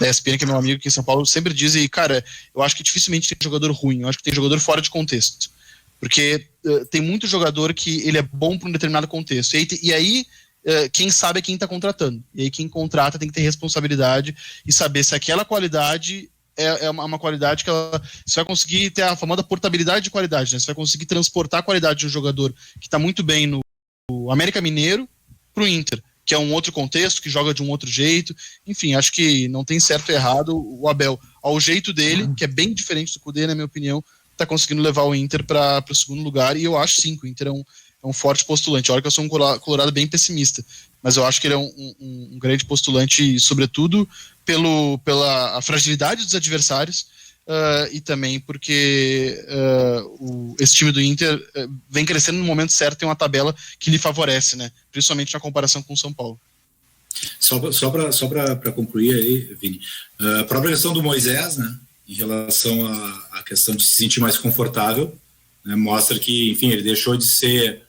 da ESPN, que é meu amigo aqui em São Paulo, sempre diz, e cara, eu acho que dificilmente tem jogador ruim, eu acho que tem jogador fora de contexto, porque tem muito jogador que ele é bom para um determinado contexto, e aí quem sabe é quem está contratando, e aí quem contrata tem que ter responsabilidade e saber se aquela qualidade é uma qualidade que você vai conseguir ter a famosa portabilidade de qualidade, né? Você vai conseguir transportar a qualidade de um jogador que está muito bem no América Mineiro para o Inter, que é um outro contexto, que joga de um outro jeito. Enfim, acho que não tem certo e errado. O Abel, ao jeito dele, que é bem diferente do Cudê, na minha opinião, está conseguindo levar o Inter para o segundo lugar, e eu acho sim que o Inter é um forte postulante. Olha que eu sou um colorado bem pessimista, mas eu acho que ele é um grande postulante, sobretudo pela fragilidade dos adversários, e também porque esse time do Inter vem crescendo no momento certo, tem uma tabela que lhe favorece, né? Principalmente na comparação com o São Paulo. Só para concluir aí, Vini, a própria questão do Moisés, né, em relação à questão de se sentir mais confortável, né, mostra que, enfim, ele deixou de ser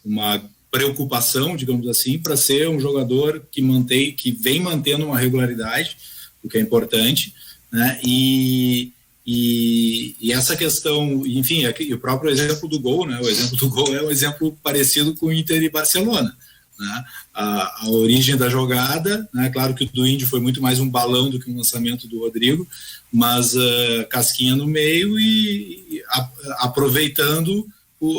uma preocupação, digamos assim, para ser um jogador que vem mantendo uma regularidade, o que é importante, né? E essa questão, enfim, aqui, o próprio exemplo do gol, né? O exemplo do gol é um exemplo parecido com o Inter e Barcelona, né, a origem da jogada, né, claro que o do Índio foi muito mais um balão do que um lançamento do Rodrigo, mas casquinha no meio e aproveitando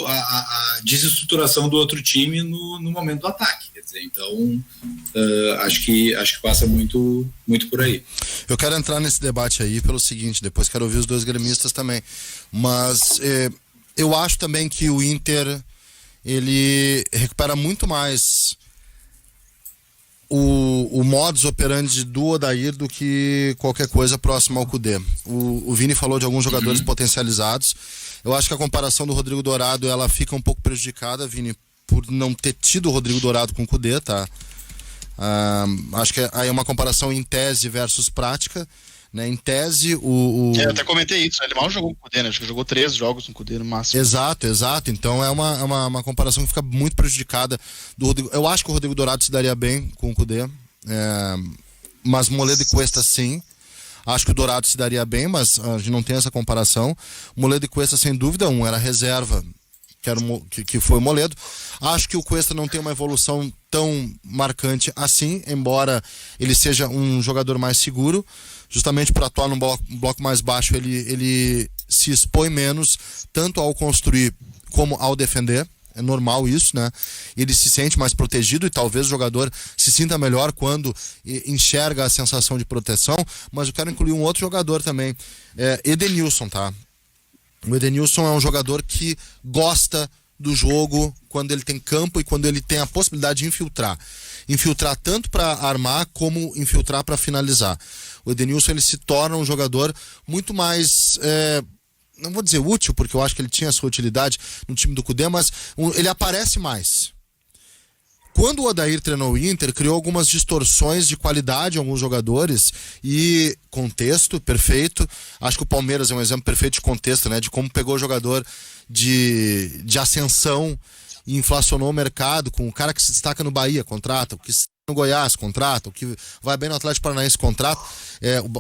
a desestruturação do outro time no momento do ataque. Quer dizer, então acho que passa muito por aí. Eu quero entrar nesse debate aí pelo seguinte, depois quero ouvir os dois gremistas também, mas eu acho também que o Inter ele recupera muito mais o modus operandi do Odair do que qualquer coisa próxima ao Kudê. O Vini falou de alguns jogadores potencializados. Eu acho que a comparação do Rodrigo Dourado ela fica um pouco prejudicada, Vini, por não ter tido o Rodrigo Dourado com o Kudê, tá? Acho que aí é uma comparação em tese versus prática, né? Em tese, Eu até comentei isso, ele mal jogou com o Kudê, né? Acho que jogou 3 jogos com o Kudê no máximo. Exato. Então é uma comparação que fica muito prejudicada do Rodrigo. Eu acho que o Rodrigo Dourado se daria bem com o Kudê, mas Moledo e Cuesta sim. Acho que o Dourado se daria bem, mas a gente não tem essa comparação. Moledo e Cuesta, sem dúvida, era reserva, que foi o Moledo. Acho que o Cuesta não tem uma evolução tão marcante assim, embora ele seja um jogador mais seguro. Justamente por atuar num bloco mais baixo, ele se expõe menos, tanto ao construir como ao defender. É normal isso, né? Ele se sente mais protegido e talvez o jogador se sinta melhor quando enxerga a sensação de proteção, mas eu quero incluir um outro jogador também, Edenilson, tá? O Edenilson é um jogador que gosta do jogo quando ele tem campo e quando ele tem a possibilidade de infiltrar. Infiltrar tanto para armar como infiltrar para finalizar. O Edenilson ele se torna um jogador muito mais... não vou dizer útil, porque eu acho que ele tinha a sua utilidade no time do Kudê, mas ele aparece mais. Quando o Odair treinou o Inter, criou algumas distorções de qualidade em alguns jogadores e contexto perfeito. Acho que o Palmeiras é um exemplo perfeito de contexto, né? De como pegou o jogador de ascensão e inflacionou o mercado com o cara que se destaca no Bahia, contrata, o que no Goiás, contrata, o que vai bem no Atlético Paranaense, contrata.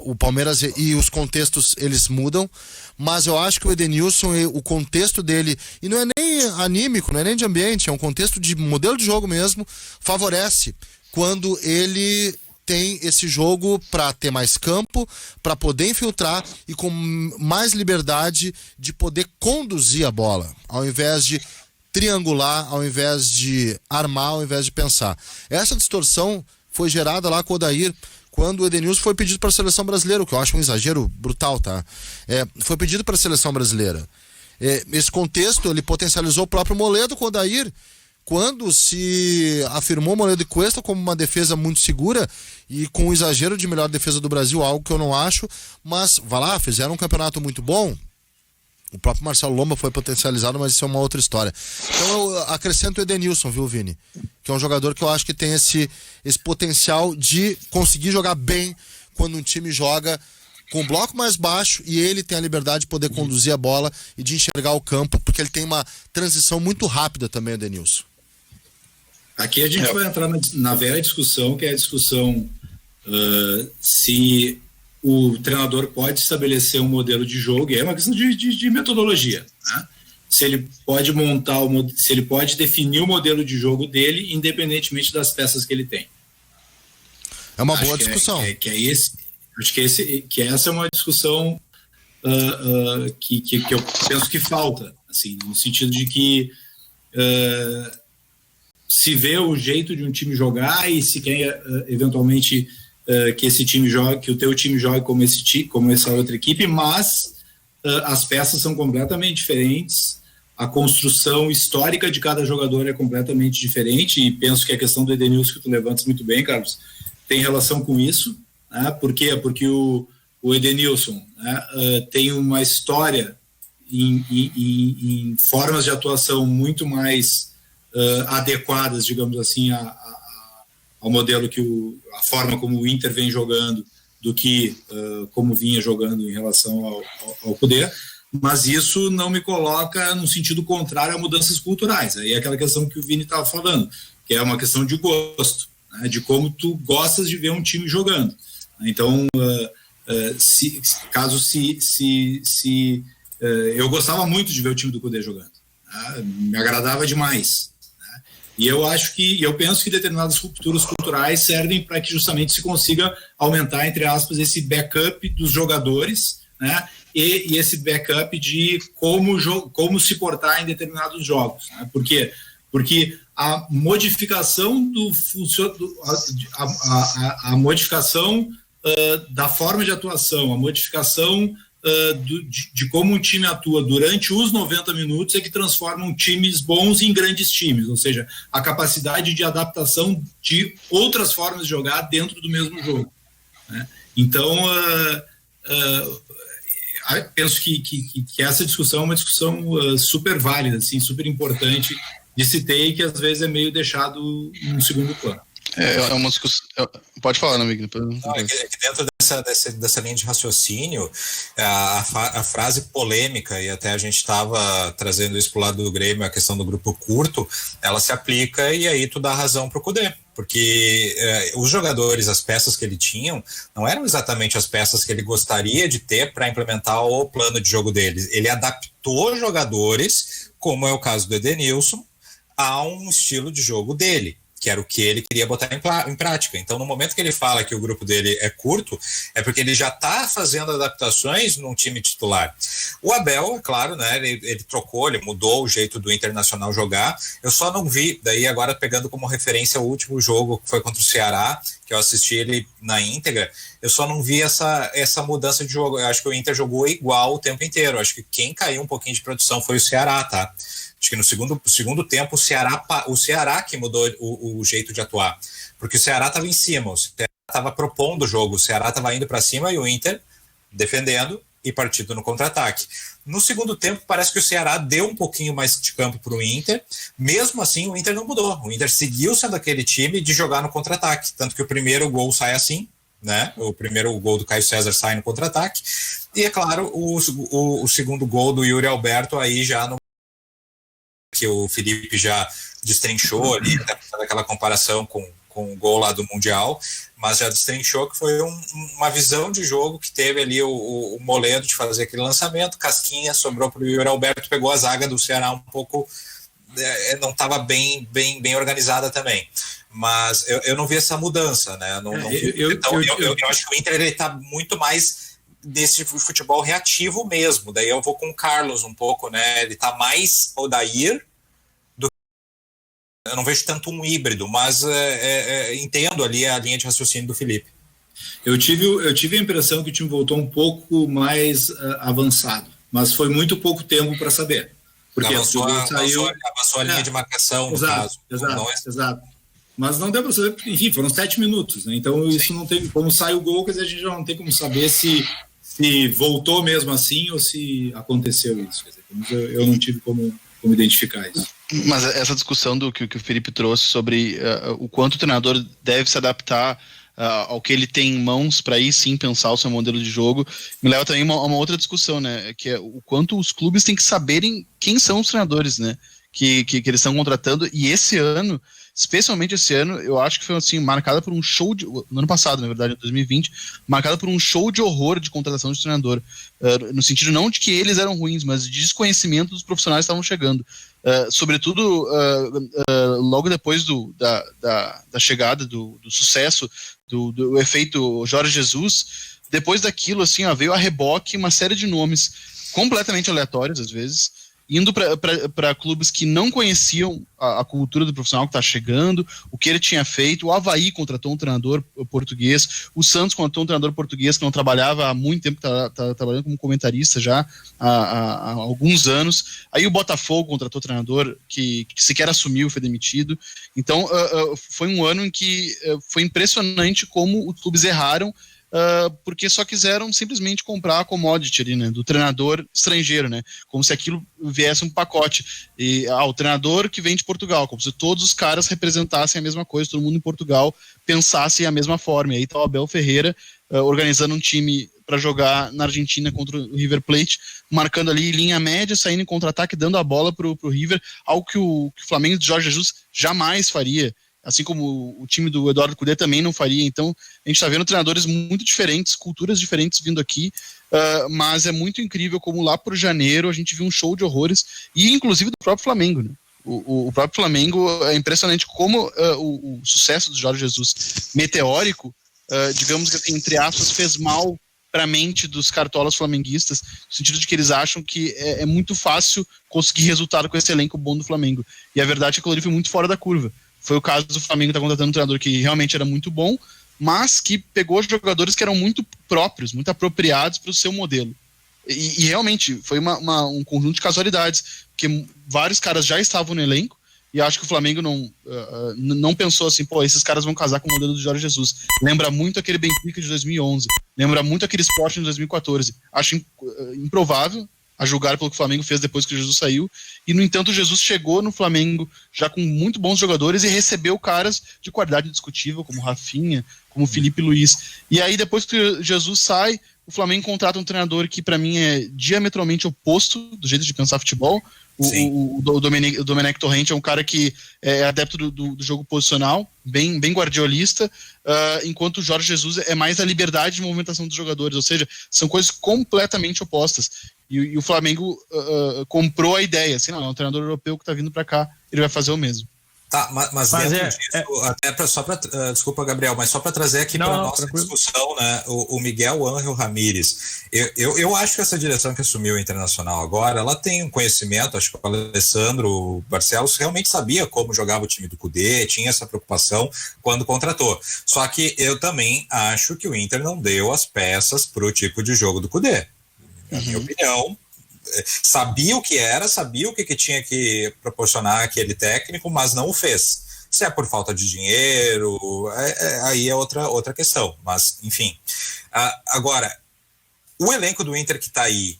O Palmeiras e os contextos, eles mudam, mas eu acho que o Edenilson, o contexto dele, e não é nem anímico, não é nem de ambiente, é um contexto de modelo de jogo mesmo, favorece quando ele tem esse jogo para ter mais campo, para poder infiltrar e com mais liberdade de poder conduzir a bola, ao invés de triangular, ao invés de armar, ao invés de pensar. Essa distorção foi gerada lá com o Odair quando o Edenilson foi pedido para a seleção brasileira, o que eu acho um exagero brutal, tá? Foi pedido para a seleção brasileira. Esse contexto, ele potencializou o próprio Moledo com o Odair, quando se afirmou Moledo e Cuesta como uma defesa muito segura e com o exagero de melhor defesa do Brasil, algo que eu não acho, mas, vai lá, fizeram um campeonato muito bom. O próprio Marcelo Lomba foi potencializado, mas isso é uma outra história. Então eu acrescento o Edenilson, viu, Vini? Que é um jogador que eu acho que tem esse potencial de conseguir jogar bem quando um time joga com um bloco mais baixo e ele tem a liberdade de poder conduzir a bola e de enxergar o campo, porque ele tem uma transição muito rápida também, o Edenilson. Aqui a gente vai entrar na velha discussão, que é a discussão se o treinador pode estabelecer um modelo de jogo, e é uma questão de metodologia, né? Se ele pode se ele pode definir o modelo de jogo dele, independentemente das peças que ele tem. É uma boa discussão. Acho que essa é uma discussão que eu penso que falta, assim, no sentido de que se vê o jeito de um time jogar e se quer eventualmente que esse time jogue, que o teu time jogue como essa outra equipe, mas as peças são completamente diferentes, a construção histórica de cada jogador é completamente diferente, e penso que a questão do Edenilson que tu levantas muito bem, Carlos, tem relação com isso, né? Por quê? Porque o Edenilson, né, tem uma história em formas de atuação muito mais adequadas, digamos assim, ao modelo a forma como o Inter vem jogando do que como vinha jogando em relação ao poder, mas isso não me coloca no sentido contrário a mudanças culturais. Aí é aquela questão que o Vini estava falando, que é uma questão de gosto, né, de como tu gostas de ver um time jogando. Então, eu gostava muito de ver o time do Kudê jogando, né, me agradava demais, né, E eu penso que determinadas rupturas culturais servem para que justamente se consiga aumentar, entre aspas, esse backup dos jogadores, né? E esse backup de como se portar em determinados jogos, né? Por quê? Porque a modificação a modificação da forma de atuação, a modificação de como um time atua durante os 90 minutos é que transformam times bons em grandes times, ou seja, a capacidade de adaptação de outras formas de jogar dentro do mesmo jogo, né? Então, penso que essa discussão é uma discussão super válida, assim, super importante de se ter e que às vezes é meio deixado no segundo plano. É uma discussão. Pode falar, amigo. Não, é que dentro dessa linha de raciocínio, a frase polêmica, e até a gente estava trazendo isso para o lado do Grêmio, a questão do grupo curto, ela se aplica e aí tu dá razão para o Kudê, porque os jogadores, as peças que ele tinha, não eram exatamente as peças que ele gostaria de ter para implementar o plano de jogo deles. Ele adaptou jogadores, como é o caso do Edenilson, a um estilo de jogo dele, que era o que ele queria botar em prática. Então, no momento que ele fala que o grupo dele é curto, é porque ele já está fazendo adaptações num time titular. O Abel, é claro, né, ele trocou, ele mudou o jeito do Internacional jogar. Eu só não vi, daí agora pegando como referência o último jogo, que foi contra o Ceará, que eu assisti ele na íntegra, eu só não vi essa mudança de jogo. Eu acho que o Inter jogou igual o tempo inteiro. Eu acho que quem caiu um pouquinho de produção foi o Ceará, tá? Acho que no segundo tempo o Ceará que mudou o jeito de atuar, porque o Ceará estava em cima, o Ceará estava propondo o jogo, o Ceará estava indo para cima e o Inter defendendo e partindo no contra-ataque. No segundo tempo parece que o Ceará deu um pouquinho mais de campo para o Inter, mesmo assim o Inter não mudou, o Inter seguiu sendo aquele time de jogar no contra-ataque, tanto que o primeiro gol sai assim, né? O primeiro gol do Caio César sai no contra-ataque, e é claro, o segundo gol do Yuri Alberto aí já no que o Felipe já destrinchou ali, até aquela comparação com o gol lá do Mundial, mas já destrinchou que foi uma visão de jogo que teve ali o Moledo de fazer aquele lançamento, Casquinha sobrou para o Yuri Alberto, pegou a zaga do Ceará um pouco, não estava bem organizada também, mas eu não vi essa mudança, né? Eu acho que o Inter está muito mais desse futebol reativo mesmo, daí eu vou com o Carlos um pouco, né? Ele tá mais Odair do que... Eu não vejo tanto um híbrido, mas entendo ali a linha de raciocínio do Felipe. Eu tive a impressão que o time voltou um pouco mais avançado, mas foi muito pouco tempo para saber. Porque avançou a linha de marcação, no caso. Exato. Mas não deu para saber, enfim, foram 7 minutos, né? Então isso não tem, como sai o gol, quer dizer, a gente já não tem como saber se voltou mesmo assim ou se aconteceu isso. Quer dizer, eu não tive como identificar isso. Mas essa discussão do que o Felipe trouxe sobre o quanto o treinador deve se adaptar ao que ele tem em mãos para aí sim pensar o seu modelo de jogo, me leva também a uma outra discussão, né? Que é o quanto os clubes têm que saberem quem são os treinadores, né? Que eles estão contratando, e esse ano, especialmente esse ano, eu acho que foi assim, marcada por um show no ano passado, na verdade, em 2020, marcada por um show de horror de contratação de treinador, no sentido não de que eles eram ruins, mas de desconhecimento dos profissionais que estavam chegando, sobretudo logo depois da chegada, do sucesso, do efeito Jorge Jesus. Depois daquilo, assim, veio a reboque uma série de nomes completamente aleatórios, às vezes, indo para clubes que não conheciam a cultura do profissional que está chegando, o que ele tinha feito. O Avaí contratou um treinador português, o Santos contratou um treinador português que não trabalhava há muito tempo, está trabalhando como comentarista já há alguns anos. Aí o Botafogo contratou um treinador que sequer assumiu, foi demitido. Então foi um ano em que foi impressionante como os clubes erraram, porque só quiseram simplesmente comprar a commodity ali, né, do treinador estrangeiro, né, como se aquilo viesse um pacote, e o treinador que vem de Portugal, como se todos os caras representassem a mesma coisa, todo mundo em Portugal pensasse a mesma forma. E aí tá o Abel Ferreira organizando um time para jogar na Argentina contra o River Plate, marcando ali linha média, saindo em contra-ataque, dando a bola pro River, algo que o Flamengo de Jorge Jesus jamais faria, assim como o time do Eduardo Cudê também não faria. Então a gente está vendo treinadores muito diferentes, culturas diferentes vindo aqui, mas é muito incrível como lá por janeiro a gente viu um show de horrores, e inclusive do próprio Flamengo, né? O próprio Flamengo, é impressionante como o sucesso do Jorge Jesus meteórico, digamos que assim, entre aspas, fez mal para a mente dos cartolas flamenguistas, no sentido de que eles acham que é muito fácil conseguir resultado com esse elenco bom do Flamengo. E a verdade é que o Flamengo foi muito fora da curva. Foi o caso do Flamengo estar contratando um treinador que realmente era muito bom, mas que pegou jogadores que eram muito próprios, muito apropriados para o seu modelo. E realmente foi um conjunto de casualidades, porque vários caras já estavam no elenco, e acho que o Flamengo não pensou assim, pô, esses caras vão casar com o modelo do Jorge Jesus. Lembra muito aquele Benfica de 2011, lembra muito aquele Sporting de 2014. Acho improvável, a julgar pelo que o Flamengo fez depois que o Jesus saiu, e no entanto o Jesus chegou no Flamengo já com muito bons jogadores e recebeu caras de qualidade indiscutível, como Rafinha, como Felipe Luiz. E aí depois que o Jesus sai, o Flamengo contrata um treinador que para mim é diametralmente oposto do jeito de pensar futebol. O Domenech Torrente é um cara que é adepto do jogo posicional, bem guardiolista, enquanto o Jorge Jesus é mais a liberdade de movimentação dos jogadores, ou seja, são coisas completamente opostas. E o Flamengo comprou a ideia, assim, não, é um treinador europeu que está vindo para cá, ele vai fazer o mesmo. Tá, mas dentro disso, até desculpa, Gabriel, mas só para trazer aqui para nossa discussão, né, o Miguel Ángel Ramírez, eu acho que essa direção que assumiu o Internacional agora, ela tem um conhecimento, acho que o Alessandro Barcelos realmente sabia como jogava o time do Cudê, tinha essa preocupação quando contratou, só que eu também acho que o Inter não deu as peças para o tipo de jogo do Cudê, na minha opinião. Sabia o que era, sabia o que tinha que proporcionar aquele técnico, mas não o fez. Se é por falta de dinheiro, aí é outra questão. Mas, enfim. Agora, o elenco do Inter que está aí,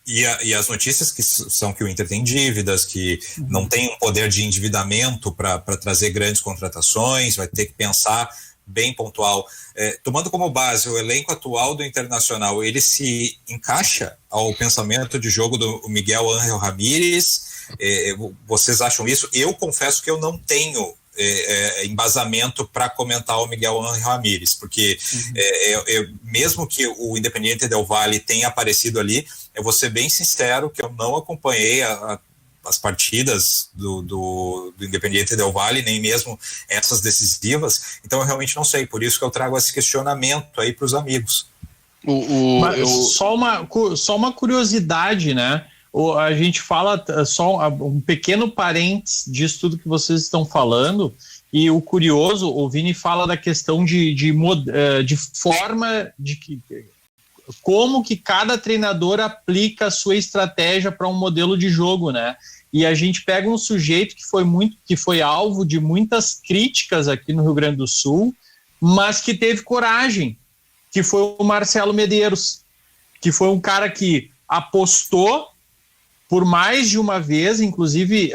e as notícias que são que o Inter tem dívidas, que não tem um poder de endividamento para trazer grandes contratações, vai ter que pensar bem pontual. Tomando como base o elenco atual do Internacional, ele se encaixa ao pensamento de jogo do Miguel Ángel Ramírez? Vocês acham isso? Eu confesso que eu não tenho embasamento para comentar o Miguel Ángel Ramírez, porque mesmo que o Independiente del Valle tenha aparecido ali, eu vou ser bem sincero que eu não acompanhei as partidas do Independiente del Valle, nem mesmo essas decisivas, então eu realmente não sei, por isso que eu trago esse questionamento aí para os amigos. Só uma curiosidade, né? A gente fala só um pequeno parênteses disso tudo que vocês estão falando, e o curioso, o Vini fala da questão de forma de como que cada treinador aplica a sua estratégia para um modelo de jogo, né? E a gente pega um sujeito que foi alvo de muitas críticas aqui no Rio Grande do Sul, mas que teve coragem, que foi o Marcelo Medeiros, que foi um cara que apostou por mais de uma vez, inclusive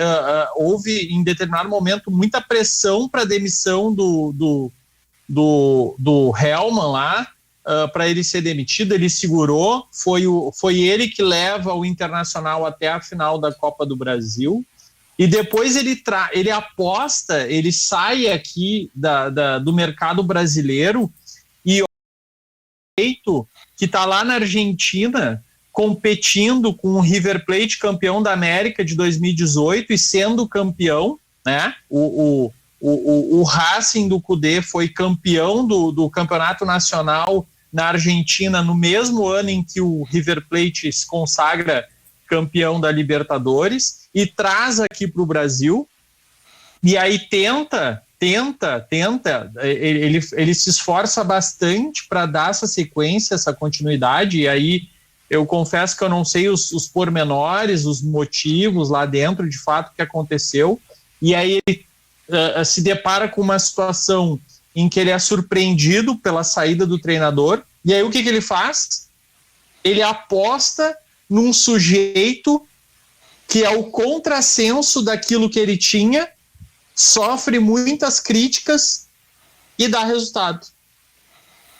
houve em determinado momento muita pressão para a demissão do Hellmann lá, para ele ser demitido. Ele segurou, foi ele que leva o Internacional até a final da Copa do Brasil, e depois ele aposta, ele sai aqui do mercado brasileiro e que está lá na Argentina competindo com o River Plate, campeão da América de 2018 e sendo campeão, né? O Racing do Cudê foi campeão do campeonato nacional na Argentina no mesmo ano em que o River Plate se consagra campeão da Libertadores, e traz aqui para o Brasil, e aí tenta, ele se esforça bastante para dar essa sequência, essa continuidade, e aí eu confesso que eu não sei os pormenores, os motivos lá dentro, de fato, que aconteceu, e aí ele se depara com uma situação em que ele é surpreendido pela saída do treinador, e aí o que ele faz? Ele aposta num sujeito que é o contrassenso daquilo que ele tinha, sofre muitas críticas e dá resultado.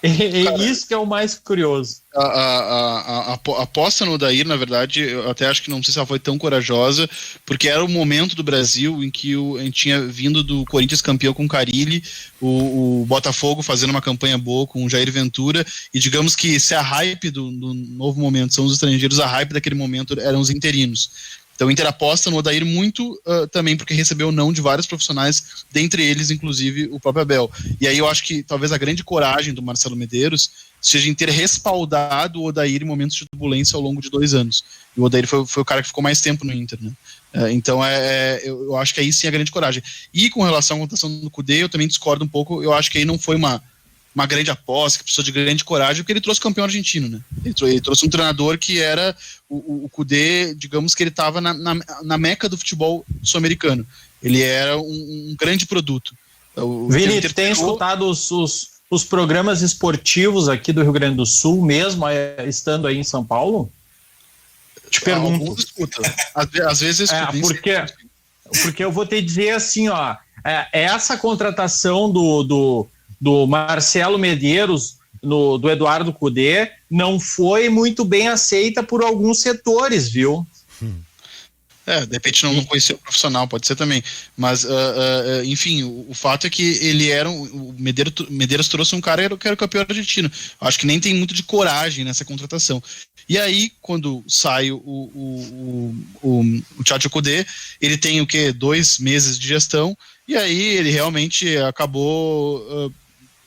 É isso que é o mais curioso. A aposta no Odair, na verdade, eu até acho que não sei se ela foi tão corajosa, porque era o momento do Brasil em que a gente tinha vindo do Corinthians campeão com o Carille, o Botafogo fazendo uma campanha boa com o Jair Ventura, e digamos que se a hype do novo momento são os estrangeiros, a hype daquele momento eram os interinos. Então o Inter aposta no Odair muito também porque recebeu o não de vários profissionais, dentre eles, inclusive, o próprio Abel. E aí eu acho que talvez a grande coragem do Marcelo Medeiros seja em ter respaldado o Odair em momentos de turbulência ao longo de 2 anos. E o Odair foi o cara que ficou mais tempo no Inter, né? Então eu acho que aí sim a grande coragem. E com relação à contratação do Kudê, eu também discordo um pouco. Eu acho que aí não foi uma grande aposta, que precisou de grande coragem, porque ele trouxe o campeão argentino, né? Ele trouxe um treinador que era o Kudê, digamos que ele estava na meca do futebol sul-americano. Ele era um grande produto. Vini, tu tem escutado os programas esportivos aqui do Rio Grande do Sul, mesmo estando aí em São Paulo? Te pergunto. Às vezes eu escuto. Porque eu vou te dizer assim, ó, essa contratação do Marcelo Medeiros, do Eduardo Kudê, não foi muito bem aceita por alguns setores, viu? De repente não conhecia o profissional, pode ser também. Mas, enfim, o fato é que ele era o Medeiros trouxe um cara que era o campeão argentino. Acho que nem tem muito de coragem nessa contratação. E aí, quando sai o Tchatcho Kudê, ele tem o quê? 2 meses de gestão, e aí ele realmente acabou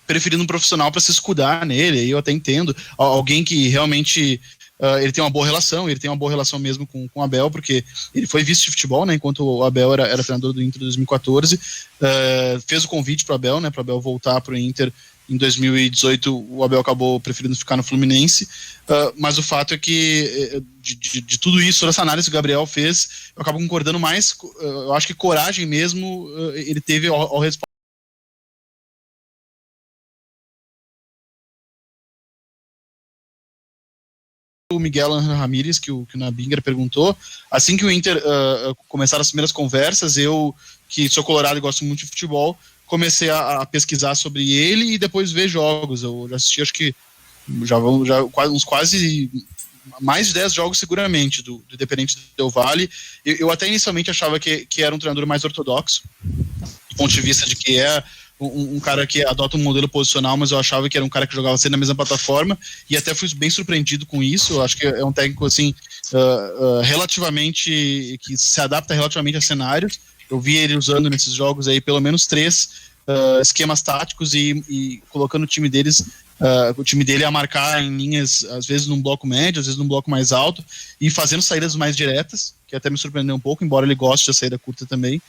preferindo um profissional para se escudar nele. E eu até entendo, alguém que realmente ele tem uma boa relação mesmo com o Abel, porque ele foi vice de futebol, né, enquanto o Abel era treinador do Inter em 2014, fez o convite para o Abel, né, para o Abel voltar para o Inter. Em 2018 o Abel acabou preferindo ficar no Fluminense, mas o fato é que de tudo isso, toda essa análise que o Gabriel fez, eu acabo concordando mais. Eu acho que coragem mesmo ele teve ao respaldar o Miguel Ramírez, que o Nabinger perguntou. Assim que o Inter começaram as primeiras conversas, eu, que sou colorado e gosto muito de futebol, comecei a pesquisar sobre ele e depois ver jogos. Eu já assisti, acho que quase mais de 10 jogos seguramente do Independente Del Valle. Eu até inicialmente achava que era um treinador mais ortodoxo, do ponto de vista de que um cara que adota um modelo posicional, mas eu achava que era um cara que jogava sempre na mesma plataforma, e até fui bem surpreendido com isso. Eu acho que é um técnico assim, relativamente, que se adapta relativamente a cenários. Eu vi ele usando nesses jogos aí pelo menos 3 esquemas táticos e colocando o time dele a marcar em linhas, às vezes num bloco médio, às vezes num bloco mais alto, e fazendo saídas mais diretas, que até me surpreendeu um pouco, embora ele goste da saída curta também.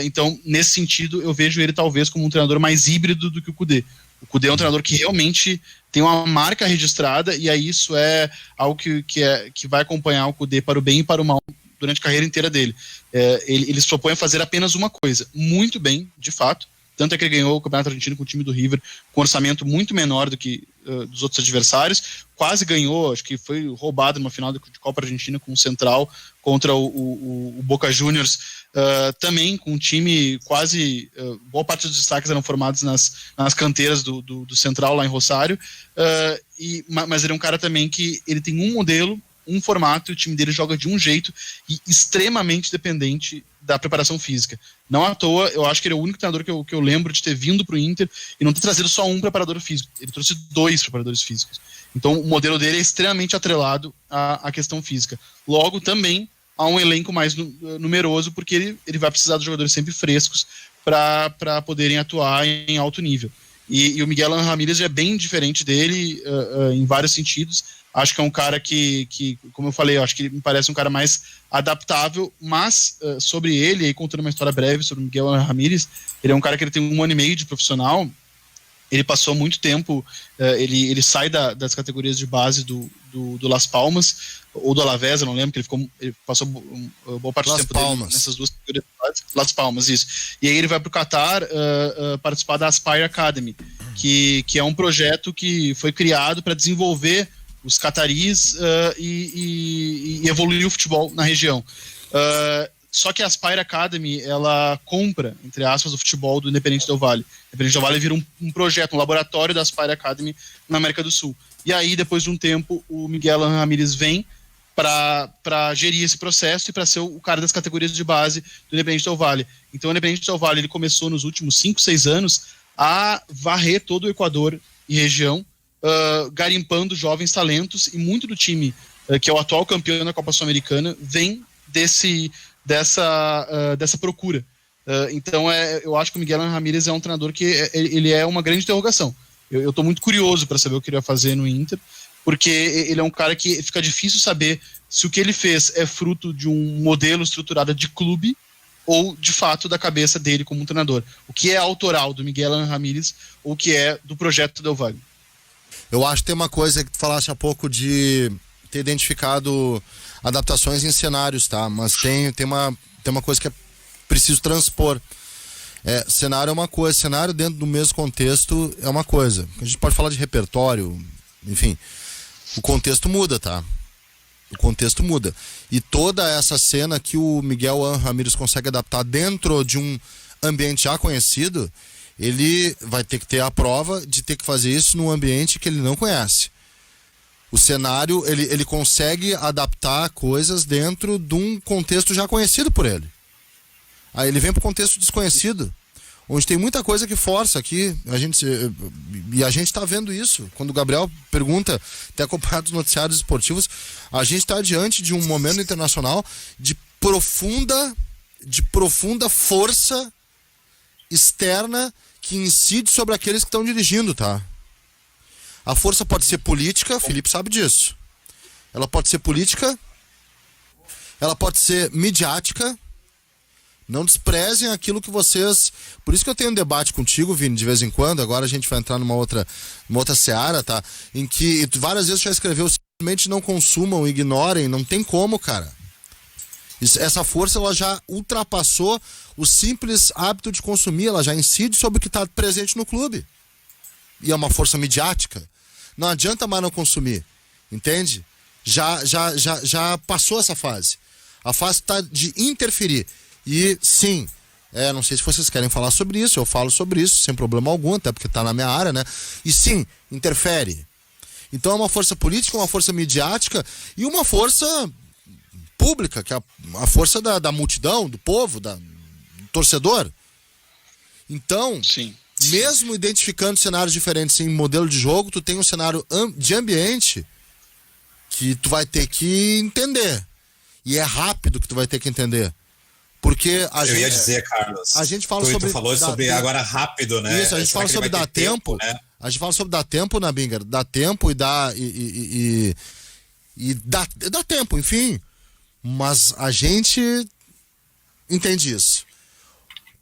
Então, nesse sentido, eu vejo ele talvez como um treinador mais híbrido do que o Kudê. O Kudê é um treinador que realmente tem uma marca registrada, e aí isso é algo que vai acompanhar o Kudê para o bem e para o mal durante a carreira inteira dele. Ele se propõe a fazer apenas uma coisa, muito bem, de fato. Tanto é que ele ganhou o Campeonato Argentino com o time do River, com um orçamento muito menor do que dos outros adversários. Quase ganhou, acho que foi roubado numa final de Copa Argentina com o Central contra o Boca Juniors, também com um time quase... boa parte dos destaques eram formados nas canteiras do Central, lá em Rosário. Mas ele é um cara também que ele tem um modelo, um formato, e o time dele joga de um jeito e extremamente dependente da preparação física. Não à toa, eu acho que ele é o único treinador que eu lembro de ter vindo para o Inter e não ter trazido só um preparador físico. Ele trouxe 2 preparadores físicos. Então o modelo dele é extremamente atrelado à questão física. Logo, também há um elenco mais numeroso, porque ele vai precisar dos jogadores sempre frescos para poderem atuar em alto nível. E o Miguel Ramírez é bem diferente dele em vários sentidos. Acho que é um cara que, como eu falei, eu acho que me parece um cara mais adaptável, mas sobre ele, aí contando uma história breve sobre o Miguel Ramírez, ele é um cara que ele tem 1 ano e meio de profissional. Ele passou muito tempo, ele sai das categorias de base do Las Palmas, ou do Alavés, eu não lembro, que ele passou boa parte do tempo dele nessas 2 categorias de base. Las Palmas, isso. E aí ele vai para o Catar participar da Aspire Academy, que é um projeto que foi criado para desenvolver os cataris e evoluir o futebol na região. Só que a Aspire Academy, ela compra, entre aspas, o futebol do Independente Del Valle. O Independente Del Valle vira um projeto, um laboratório da Aspire Academy na América do Sul. E aí, depois de um tempo, o Miguel Ramírez vem para gerir esse processo e para ser o cara das categorias de base do Independente Del Valle. Então, o Independente Del Valle, ele começou nos últimos 5, 6 anos a varrer todo o Equador e região, garimpando jovens talentos, e muito do time que é o atual campeão da Copa Sul-Americana vem dessa procura. Então eu acho que o Miguel Ramírez é um treinador que ele é uma grande interrogação. Eu estou muito curioso para saber o que ele vai fazer no Inter, porque ele é um cara que fica difícil saber se o que ele fez é fruto de um modelo estruturado de clube ou, de fato, da cabeça dele como um treinador. O que é autoral do Miguel Ramírez ou o que é do projeto Del Valle. Eu acho que tem uma coisa que tu falaste há pouco de ter identificado adaptações em cenários, tá? Mas tem uma coisa que é preciso transpor. Cenário é uma coisa, cenário dentro do mesmo contexto é uma coisa. A gente pode falar de repertório, enfim. O contexto muda, tá? O contexto muda. E toda essa cena que o Miguel Ramírez consegue adaptar dentro de um ambiente já conhecido, ele vai ter que ter a prova de ter que fazer isso num ambiente que ele não conhece. O cenário, ele consegue adaptar coisas dentro de um contexto já conhecido por ele. Aí ele vem para o contexto desconhecido, onde tem muita coisa que força aqui, a gente está vendo isso. Quando o Gabriel pergunta, tem acompanhado os noticiários esportivos, a gente está diante de um momento internacional de profunda força externa que incide sobre aqueles que estão dirigindo, tá? A força pode ser política, o Felipe sabe disso. Ela pode ser política, ela pode ser midiática. Não desprezem aquilo que vocês... Por isso que eu tenho um debate contigo, Vini, de vez em quando. Agora a gente vai entrar numa outra seara, tá? Em que várias vezes já escreveu, simplesmente não consumam, ignorem. Não tem como, cara. Essa força, ela já ultrapassou o simples hábito de consumir. Ela já incide sobre o que está presente no clube. E é uma força midiática. Não adianta mais não consumir. Entende? Já passou essa fase. A fase está de interferir. E sim, não sei se vocês querem falar sobre isso, eu falo sobre isso sem problema algum, até porque está na minha área, né? E sim, interfere. Então é uma força política, uma força midiática e uma força pública, que é a força da multidão, do povo, do torcedor. Então, sim, mesmo identificando cenários diferentes em modelo de jogo, tu tem um cenário de ambiente que tu vai ter que entender. E é rápido que tu vai ter que entender. Porque ia dizer, Carlos, a gente fala tu falou sobre agora rápido, né? Isso, a gente fala sobre dar tempo, né? A gente fala sobre dar tempo, né, Binger? Dar tempo e dá tempo, enfim. Mas a gente entende isso.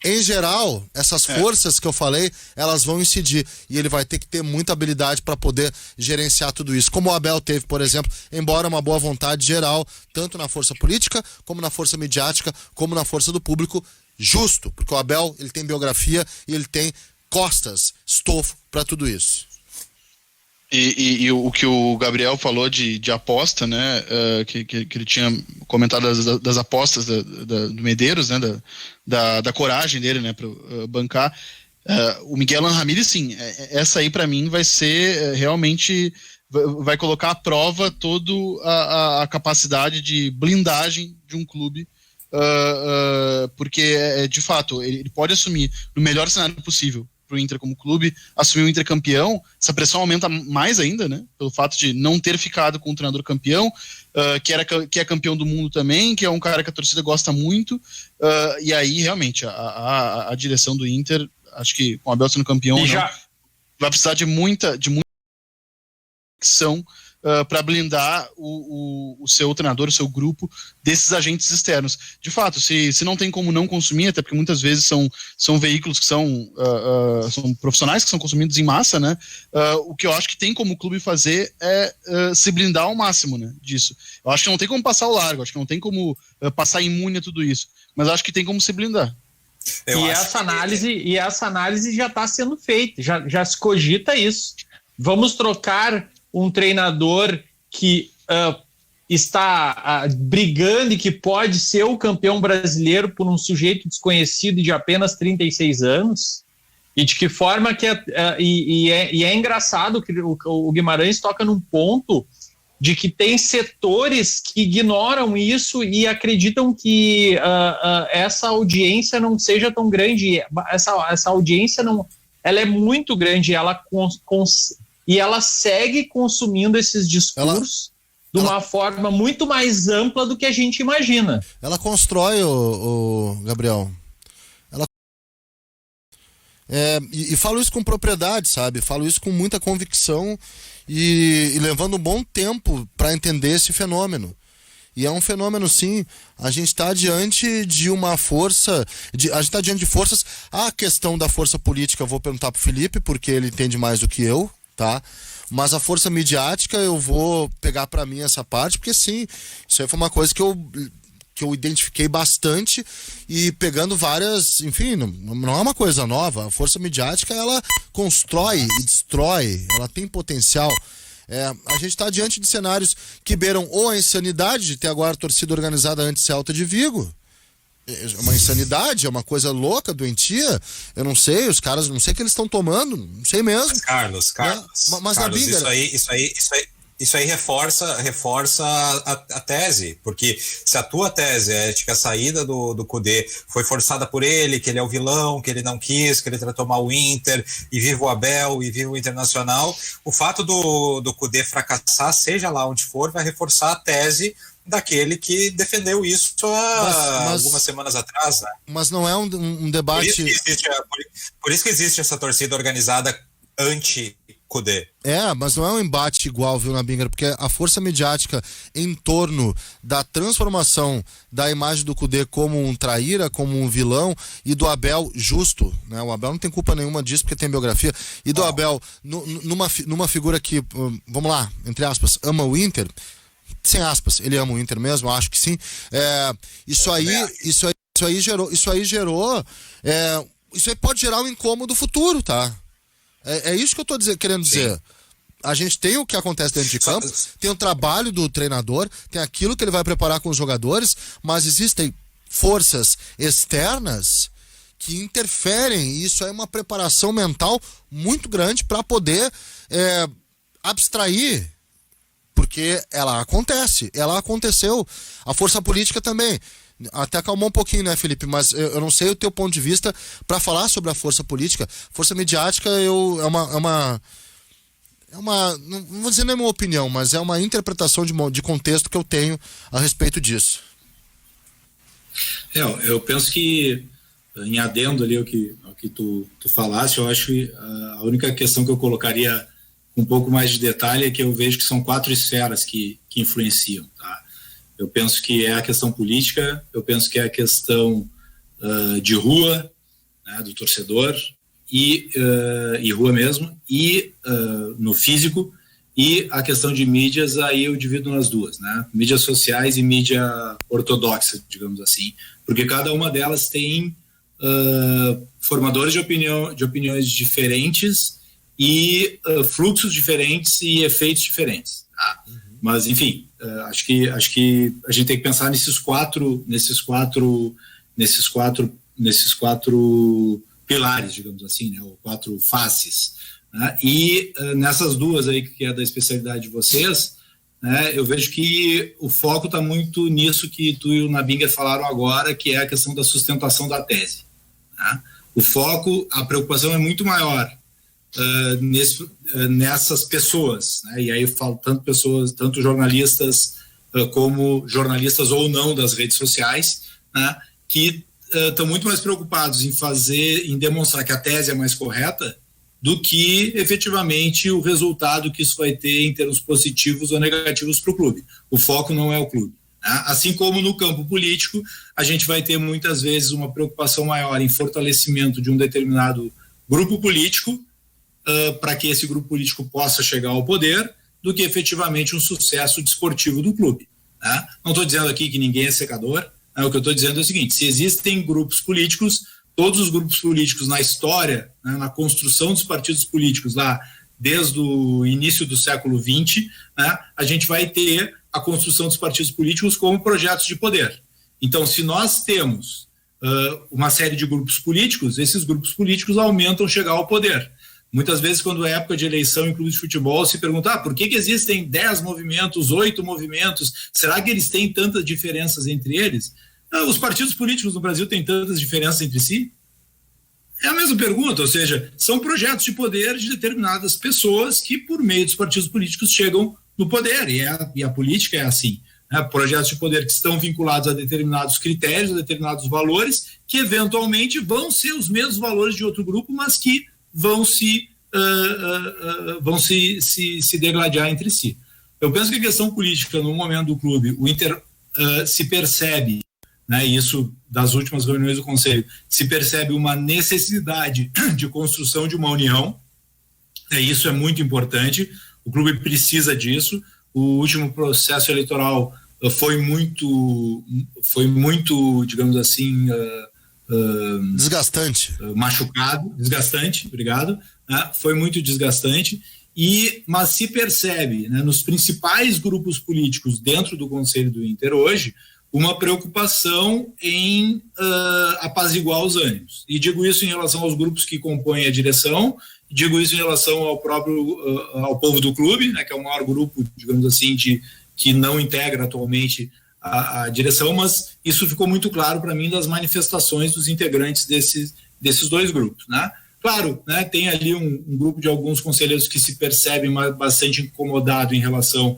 Em geral, essas forças que eu falei, elas vão incidir. E ele vai ter que ter muita habilidade para poder gerenciar tudo isso. Como o Abel teve, por exemplo, embora uma boa vontade geral, tanto na força política, como na força midiática, como na força do público, justo. Porque o Abel, ele tem biografia e ele tem costas, estofo para tudo isso. E o que o Gabriel falou de aposta, né, que ele tinha comentado das apostas do Medeiros, né, da coragem dele, né, para bancar, o Miguel Ramírez, sim, essa aí para mim vai ser realmente, vai colocar à prova toda a capacidade de blindagem de um clube, porque de fato ele pode assumir no melhor cenário possível para o Inter como clube, assumir o Inter campeão, essa pressão aumenta mais ainda, né? Pelo fato de não ter ficado com o treinador campeão, que é campeão do mundo também, que é um cara que a torcida gosta muito, e aí realmente a direção do Inter, acho que com o Abel sendo campeão, vai precisar de muita ação para blindar o seu treinador, o seu grupo desses agentes externos. De fato, se não tem como não consumir, até porque muitas vezes são veículos que são profissionais que são consumidos em massa, né? O que eu acho que tem como o clube fazer é se blindar ao máximo, né, disso. Eu acho que não tem como passar ao largo, acho que não tem como passar imune a tudo isso, mas acho que tem como se blindar. Essa análise já está sendo feita, já se cogita isso. Vamos trocar um treinador que está brigando e que pode ser o campeão brasileiro por um sujeito desconhecido de apenas 36 anos? E de que forma que é engraçado que o Guimarães toca num ponto de que tem setores que ignoram isso e acreditam que essa audiência não seja tão grande. Essa audiência ela é muito grande, e ela segue consumindo esses discursos de uma forma muito mais ampla do que a gente imagina. Ela constrói, o Gabriel. E falo isso com propriedade, sabe? Falo isso com muita convicção e levando um bom tempo para entender esse fenômeno. E é um fenômeno, sim. A gente está diante de uma força. A gente está diante de forças. A questão da força política, eu vou perguntar pro Felipe, porque ele entende mais do que eu, tá? Mas a força midiática, eu vou pegar para mim essa parte, porque sim, isso aí foi uma coisa que eu identifiquei bastante e pegando várias, enfim, não é uma coisa nova. A força midiática, ela constrói e destrói, ela tem potencial. A gente está diante de cenários que beiram ou a insanidade de ter agora a torcida organizada anti-Celta de Vigo. É uma insanidade, é uma coisa louca, doentia. Eu não sei, os caras, não sei o que eles estão tomando, não sei mesmo. Mas Carlos, mas Carlos, Nabinger, isso aí reforça a tese, porque se a tua tese é de que a saída do Kudê foi forçada por ele, que ele é o vilão, que ele não quis, que ele tratou mal o Inter, e viva o Abel, e viva o Internacional, o fato do Kudê fracassar, seja lá onde for, vai reforçar a tese daquele que defendeu isso algumas semanas atrás, né? Mas não é um debate... Por isso que existe essa torcida organizada anti-Kudê. Mas não é um embate igual, viu, Nabinger? Porque a força midiática em torno da transformação da imagem do Kudê como um traíra, como um vilão, e do Abel justo, né? O Abel não tem culpa nenhuma disso, porque tem biografia, e do Abel numa figura que, vamos lá, entre aspas, ama o Inter, sem aspas, ele ama o Inter mesmo, acho que sim. Isso aí gerou, isso aí pode gerar um incômodo futuro, tá? É isso que eu tô querendo dizer. Sim. A gente tem o que acontece dentro de campo, tem o trabalho do treinador, tem aquilo que ele vai preparar com os jogadores, mas existem forças externas que interferem, e isso é uma preparação mental muito grande para poder abstrair, porque ela aconteceu. A força política também. Até acalmou um pouquinho, né, Felipe? Mas eu não sei o teu ponto de vista para falar sobre a força política. Força midiática é uma não vou dizer nem uma opinião, mas é uma interpretação de contexto que eu tenho a respeito disso. Eu penso que, em adendo ali ao que tu falaste, eu acho que a única questão que eu colocaria com um pouco mais de detalhe é que eu vejo que são 4 esferas que influenciam, tá? Eu penso que é a questão política, eu penso que é a questão de rua, né, do torcedor, e rua mesmo, e no físico, e a questão de mídias, aí eu divido nas duas, né? Mídias sociais e mídia ortodoxa, digamos assim, porque cada uma delas tem formadores de opiniões diferentes e fluxos diferentes e efeitos diferentes, tá? Mas, enfim, acho que a gente tem que pensar nesses quatro pilares, digamos assim, né, ou 4 faces, né? E nessas duas aí, que é da especialidade de vocês, né, eu vejo que o foco está muito nisso que tu e o Nabinger falaram agora, que é a questão da sustentação da tese, né? O foco, a preocupação é muito maior nessas pessoas, né? E aí eu falo tanto jornalistas como jornalistas ou não das redes sociais, né? Que estão muito mais preocupados em demonstrar que a tese é mais correta do que efetivamente o resultado que isso vai ter em termos positivos ou negativos para o clube. O foco não é o clube, né? Assim como no campo político, a gente vai ter muitas vezes uma preocupação maior em fortalecimento de um determinado grupo político, para que esse grupo político possa chegar ao poder, do que efetivamente um sucesso desportivo do clube, né? Não estou dizendo aqui que ninguém é secador, né? O que eu estou dizendo é o seguinte: se existem grupos políticos, todos os grupos políticos na história, né, na construção dos partidos políticos lá, desde o início do século XX, né, a gente vai ter a construção dos partidos políticos como projetos de poder. Então, se nós temos uma série de grupos políticos, esses grupos políticos aumentam chegar ao poder. Muitas vezes, quando é época de eleição em clubes de futebol, se pergunta por que existem 10 movimentos, 8 movimentos, será que eles têm tantas diferenças entre eles? Os partidos políticos no Brasil têm tantas diferenças entre si? É a mesma pergunta, ou seja, são projetos de poder de determinadas pessoas que, por meio dos partidos políticos, chegam no poder, e a política é assim, né? Projetos de poder que estão vinculados a determinados critérios, a determinados valores, que eventualmente vão ser os mesmos valores de outro grupo, mas que vão se degladiar entre si. Eu penso que a questão política no momento do clube, o Inter se percebe, né, isso das últimas reuniões do Conselho, se percebe uma necessidade de construção de uma união, isso é muito importante, o clube precisa disso. O último processo eleitoral foi muito, digamos assim, desgastante, desgastante, obrigado, né? Foi muito desgastante, mas se percebe, né, nos principais grupos políticos dentro do Conselho do Inter hoje, uma preocupação em apaziguar os ânimos. E digo isso em relação aos grupos que compõem a direção, digo isso em relação ao povo do clube, né, que é o maior grupo, digamos assim, que não integra atualmente a direção, mas isso ficou muito claro para mim das manifestações dos integrantes desses dois grupos, né? Claro, né, tem ali um grupo de alguns conselheiros que se percebem bastante incomodado em relação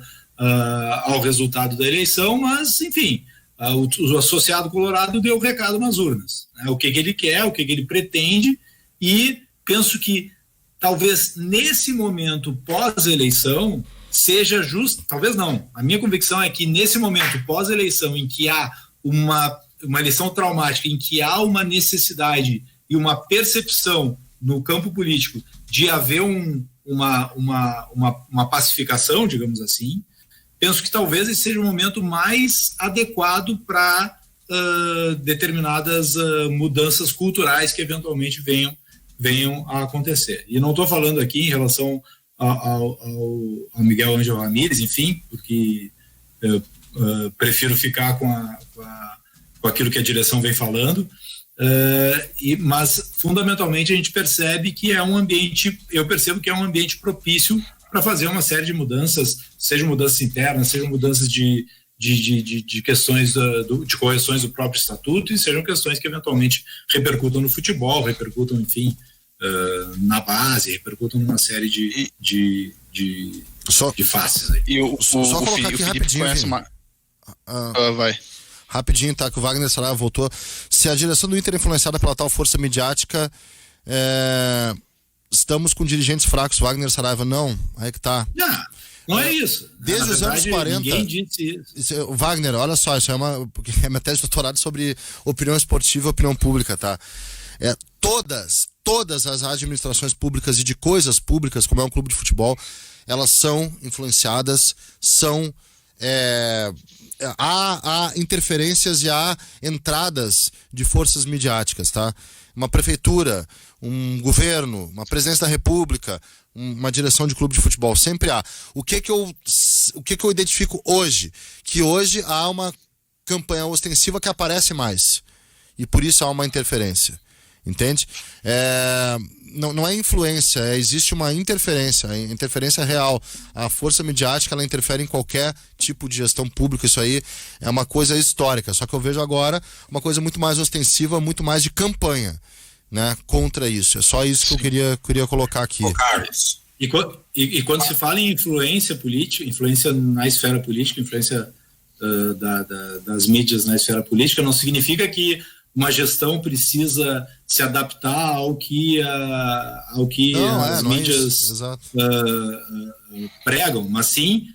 ao resultado da eleição, mas, enfim, o associado colorado deu o recado nas urnas, né, o que ele quer, o que ele pretende, e penso que talvez nesse momento pós-eleição seja justo, talvez não, a minha convicção é que nesse momento pós-eleição em que há uma eleição traumática, em que há uma necessidade e uma percepção no campo político de haver uma pacificação, digamos assim, penso que talvez esse seja o momento mais adequado para determinadas mudanças culturais que eventualmente venham a acontecer. E não estou falando aqui em relação ao Miguel Ângelo Ramírez, enfim, porque eu prefiro ficar com aquilo que a direção vem falando, mas fundamentalmente a gente percebe que é um ambiente, eu percebo que é um ambiente propício para fazer uma série de mudanças, sejam mudanças internas, sejam mudanças de questões de correções do próprio estatuto, e sejam questões que eventualmente repercutam no futebol, repercutam, enfim, na base, repercutam numa série de faces aí. Só colocar aqui rapidinho. Vai. Rapidinho, tá? Que o Wagner Saraiva voltou. Se a direção do Inter é influenciada pela tal força midiática, estamos com dirigentes fracos. Wagner Saraiva, não. Aí que tá. Não é isso. Desde os anos 40. Ninguém disse isso. Wagner, olha só, isso é minha tese de doutorado sobre opinião esportiva e opinião pública, tá? Todas as administrações públicas e de coisas públicas, como é um clube de futebol, elas são influenciadas, há interferências e há entradas de forças midiáticas, tá? Uma prefeitura, um governo, uma presidência da república, uma direção de clube de futebol, sempre há. O que eu identifico hoje? Que hoje há uma campanha ostensiva que aparece mais, e por isso há uma interferência. Entende? Não é influência, existe uma interferência, a interferência real. A força midiática, ela interfere em qualquer tipo de gestão pública. Isso aí é uma coisa histórica, só que eu vejo agora uma coisa muito mais ostensiva, muito mais de campanha, né, contra isso. É só isso que eu queria colocar aqui. Carlos, e quando se fala em influência política, influência na esfera política, influência das mídias na esfera política, não significa que uma gestão precisa se adaptar ao que as mídias pregam, mas sim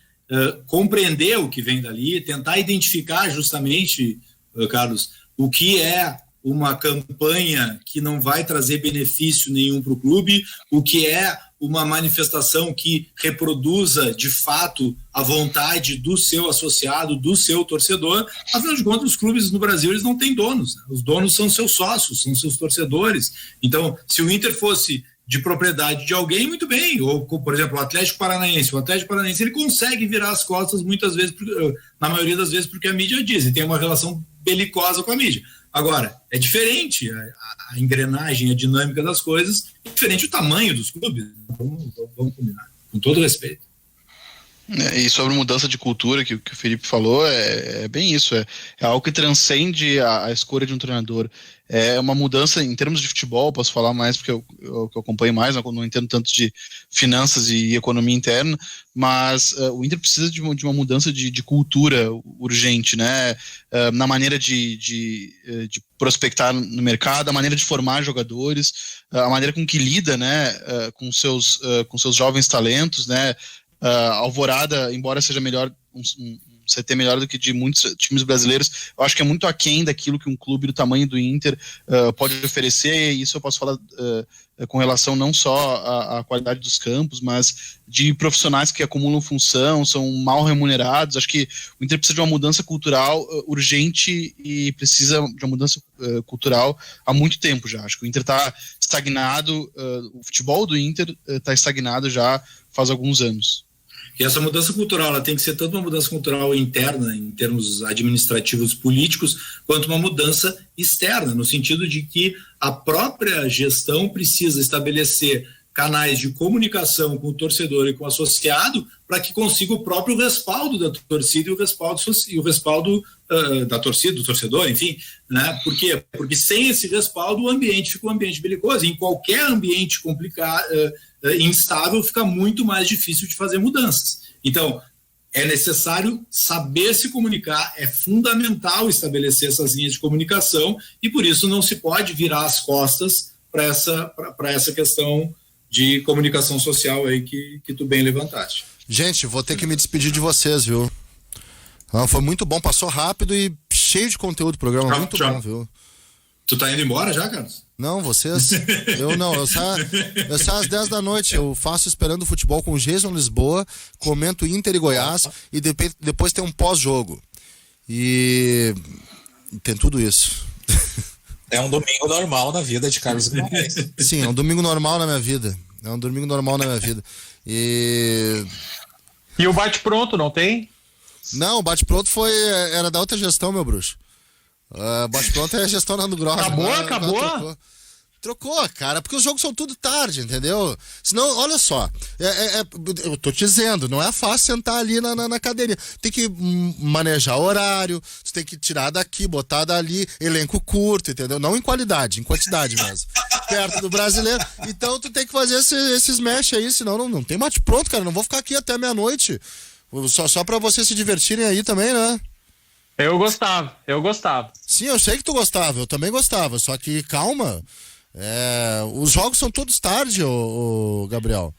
compreender o que vem dali, tentar identificar justamente, Carlos, o que é uma campanha que não vai trazer benefício nenhum para o clube, o que é uma manifestação que reproduza de fato a vontade do seu associado, do seu torcedor. Afinal de contas, os clubes no Brasil, eles não têm donos, né? Os donos são seus sócios, são seus torcedores. Então, se o Inter fosse de propriedade de alguém, muito bem, ou por exemplo o Atlético Paranaense ele consegue virar as costas muitas vezes, na maioria das vezes, porque a mídia diz, e tem uma relação belicosa com a mídia. Agora, é diferente a engrenagem, a dinâmica das coisas, é diferente o tamanho dos clubes. Vamos combinar, com todo respeito. E sobre mudança de cultura que o Felipe falou, é bem isso, é algo que transcende a escolha de um treinador. É uma mudança em termos de futebol, posso falar mais porque eu acompanho mais, não entendo tanto de finanças e economia interna, mas o Inter precisa de uma mudança de cultura urgente, né? Na maneira de prospectar no mercado, a maneira de formar jogadores, a maneira com que lida, né, com seus jovens talentos, né? Alvorada, embora seja melhor, um CT melhor do que de muitos times brasileiros, eu acho que é muito aquém daquilo que um clube do tamanho do Inter pode oferecer, e isso eu posso falar com relação não só à qualidade dos campos, mas de profissionais que acumulam função, são mal remunerados. Acho que o Inter precisa de uma mudança cultural urgente e precisa de uma mudança cultural há muito tempo já. Acho que o Inter está estagnado, o futebol do Inter está estagnado já faz alguns anos. E essa mudança cultural, ela tem que ser tanto uma mudança cultural interna, em termos administrativos políticos, quanto uma mudança externa, no sentido de que a própria gestão precisa estabelecer canais de comunicação com o torcedor e com o associado para que consiga o próprio respaldo da torcida e o respaldo da torcida, do torcedor, enfim, né? Por quê? Porque sem esse respaldo o ambiente fica um ambiente belicoso. Em qualquer ambiente complicado, instável, fica muito mais difícil de fazer mudanças. Então, é necessário saber se comunicar, é fundamental estabelecer essas linhas de comunicação e por isso não se pode virar as costas para essa questão de comunicação social aí que tu bem levantaste. Gente, vou ter que me despedir de vocês, viu? Foi muito bom, passou rápido e cheio de conteúdo o programa, muito bom, viu? Tu tá indo embora já, Carlos? Não, vocês? Eu não, eu saio às 10 da noite, eu faço Esperando o Futebol com o Jason Lisboa, comento Inter e Goiás e depois tem um pós-jogo. E tem tudo isso. É um domingo normal na vida de Carlos Guimarães. Sim, é um domingo normal na minha vida. E o bate-pronto, não tem? Não, o bate-pronto era da outra gestão, meu bruxo. Bate-pronto é a gestão Nando Gross. Acabou? Trocou, cara, porque os jogos são tudo tarde, entendeu? Senão, olha só, eu tô te dizendo, não é fácil sentar ali na cadeirinha. Tem que manejar horário, você tem que tirar daqui, botar dali, elenco curto, entendeu? Não em qualidade, em quantidade mesmo. Perto do brasileiro. Então tu tem que fazer esses mesh aí, senão não tem bate-pronto, cara. Não vou ficar aqui até meia-noite. Só pra vocês se divertirem aí também, né? Eu gostava. Sim, eu sei que tu gostava, eu também gostava, só que calma. Os jogos são todos tarde, ô Gabriel.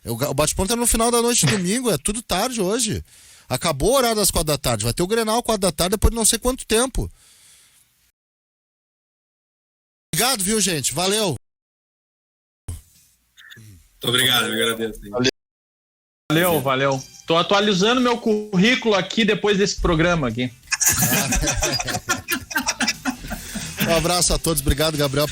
O bate-ponto é no final da noite de domingo, é tudo tarde hoje. Acabou o horário das 4 da tarde, vai ter o Grenal 4 da tarde depois de não sei quanto tempo. Obrigado, viu, gente? Valeu. Muito obrigado, eu agradeço. Valeu. Tô atualizando meu currículo aqui depois desse programa aqui. Um abraço a todos, obrigado, Gabriel.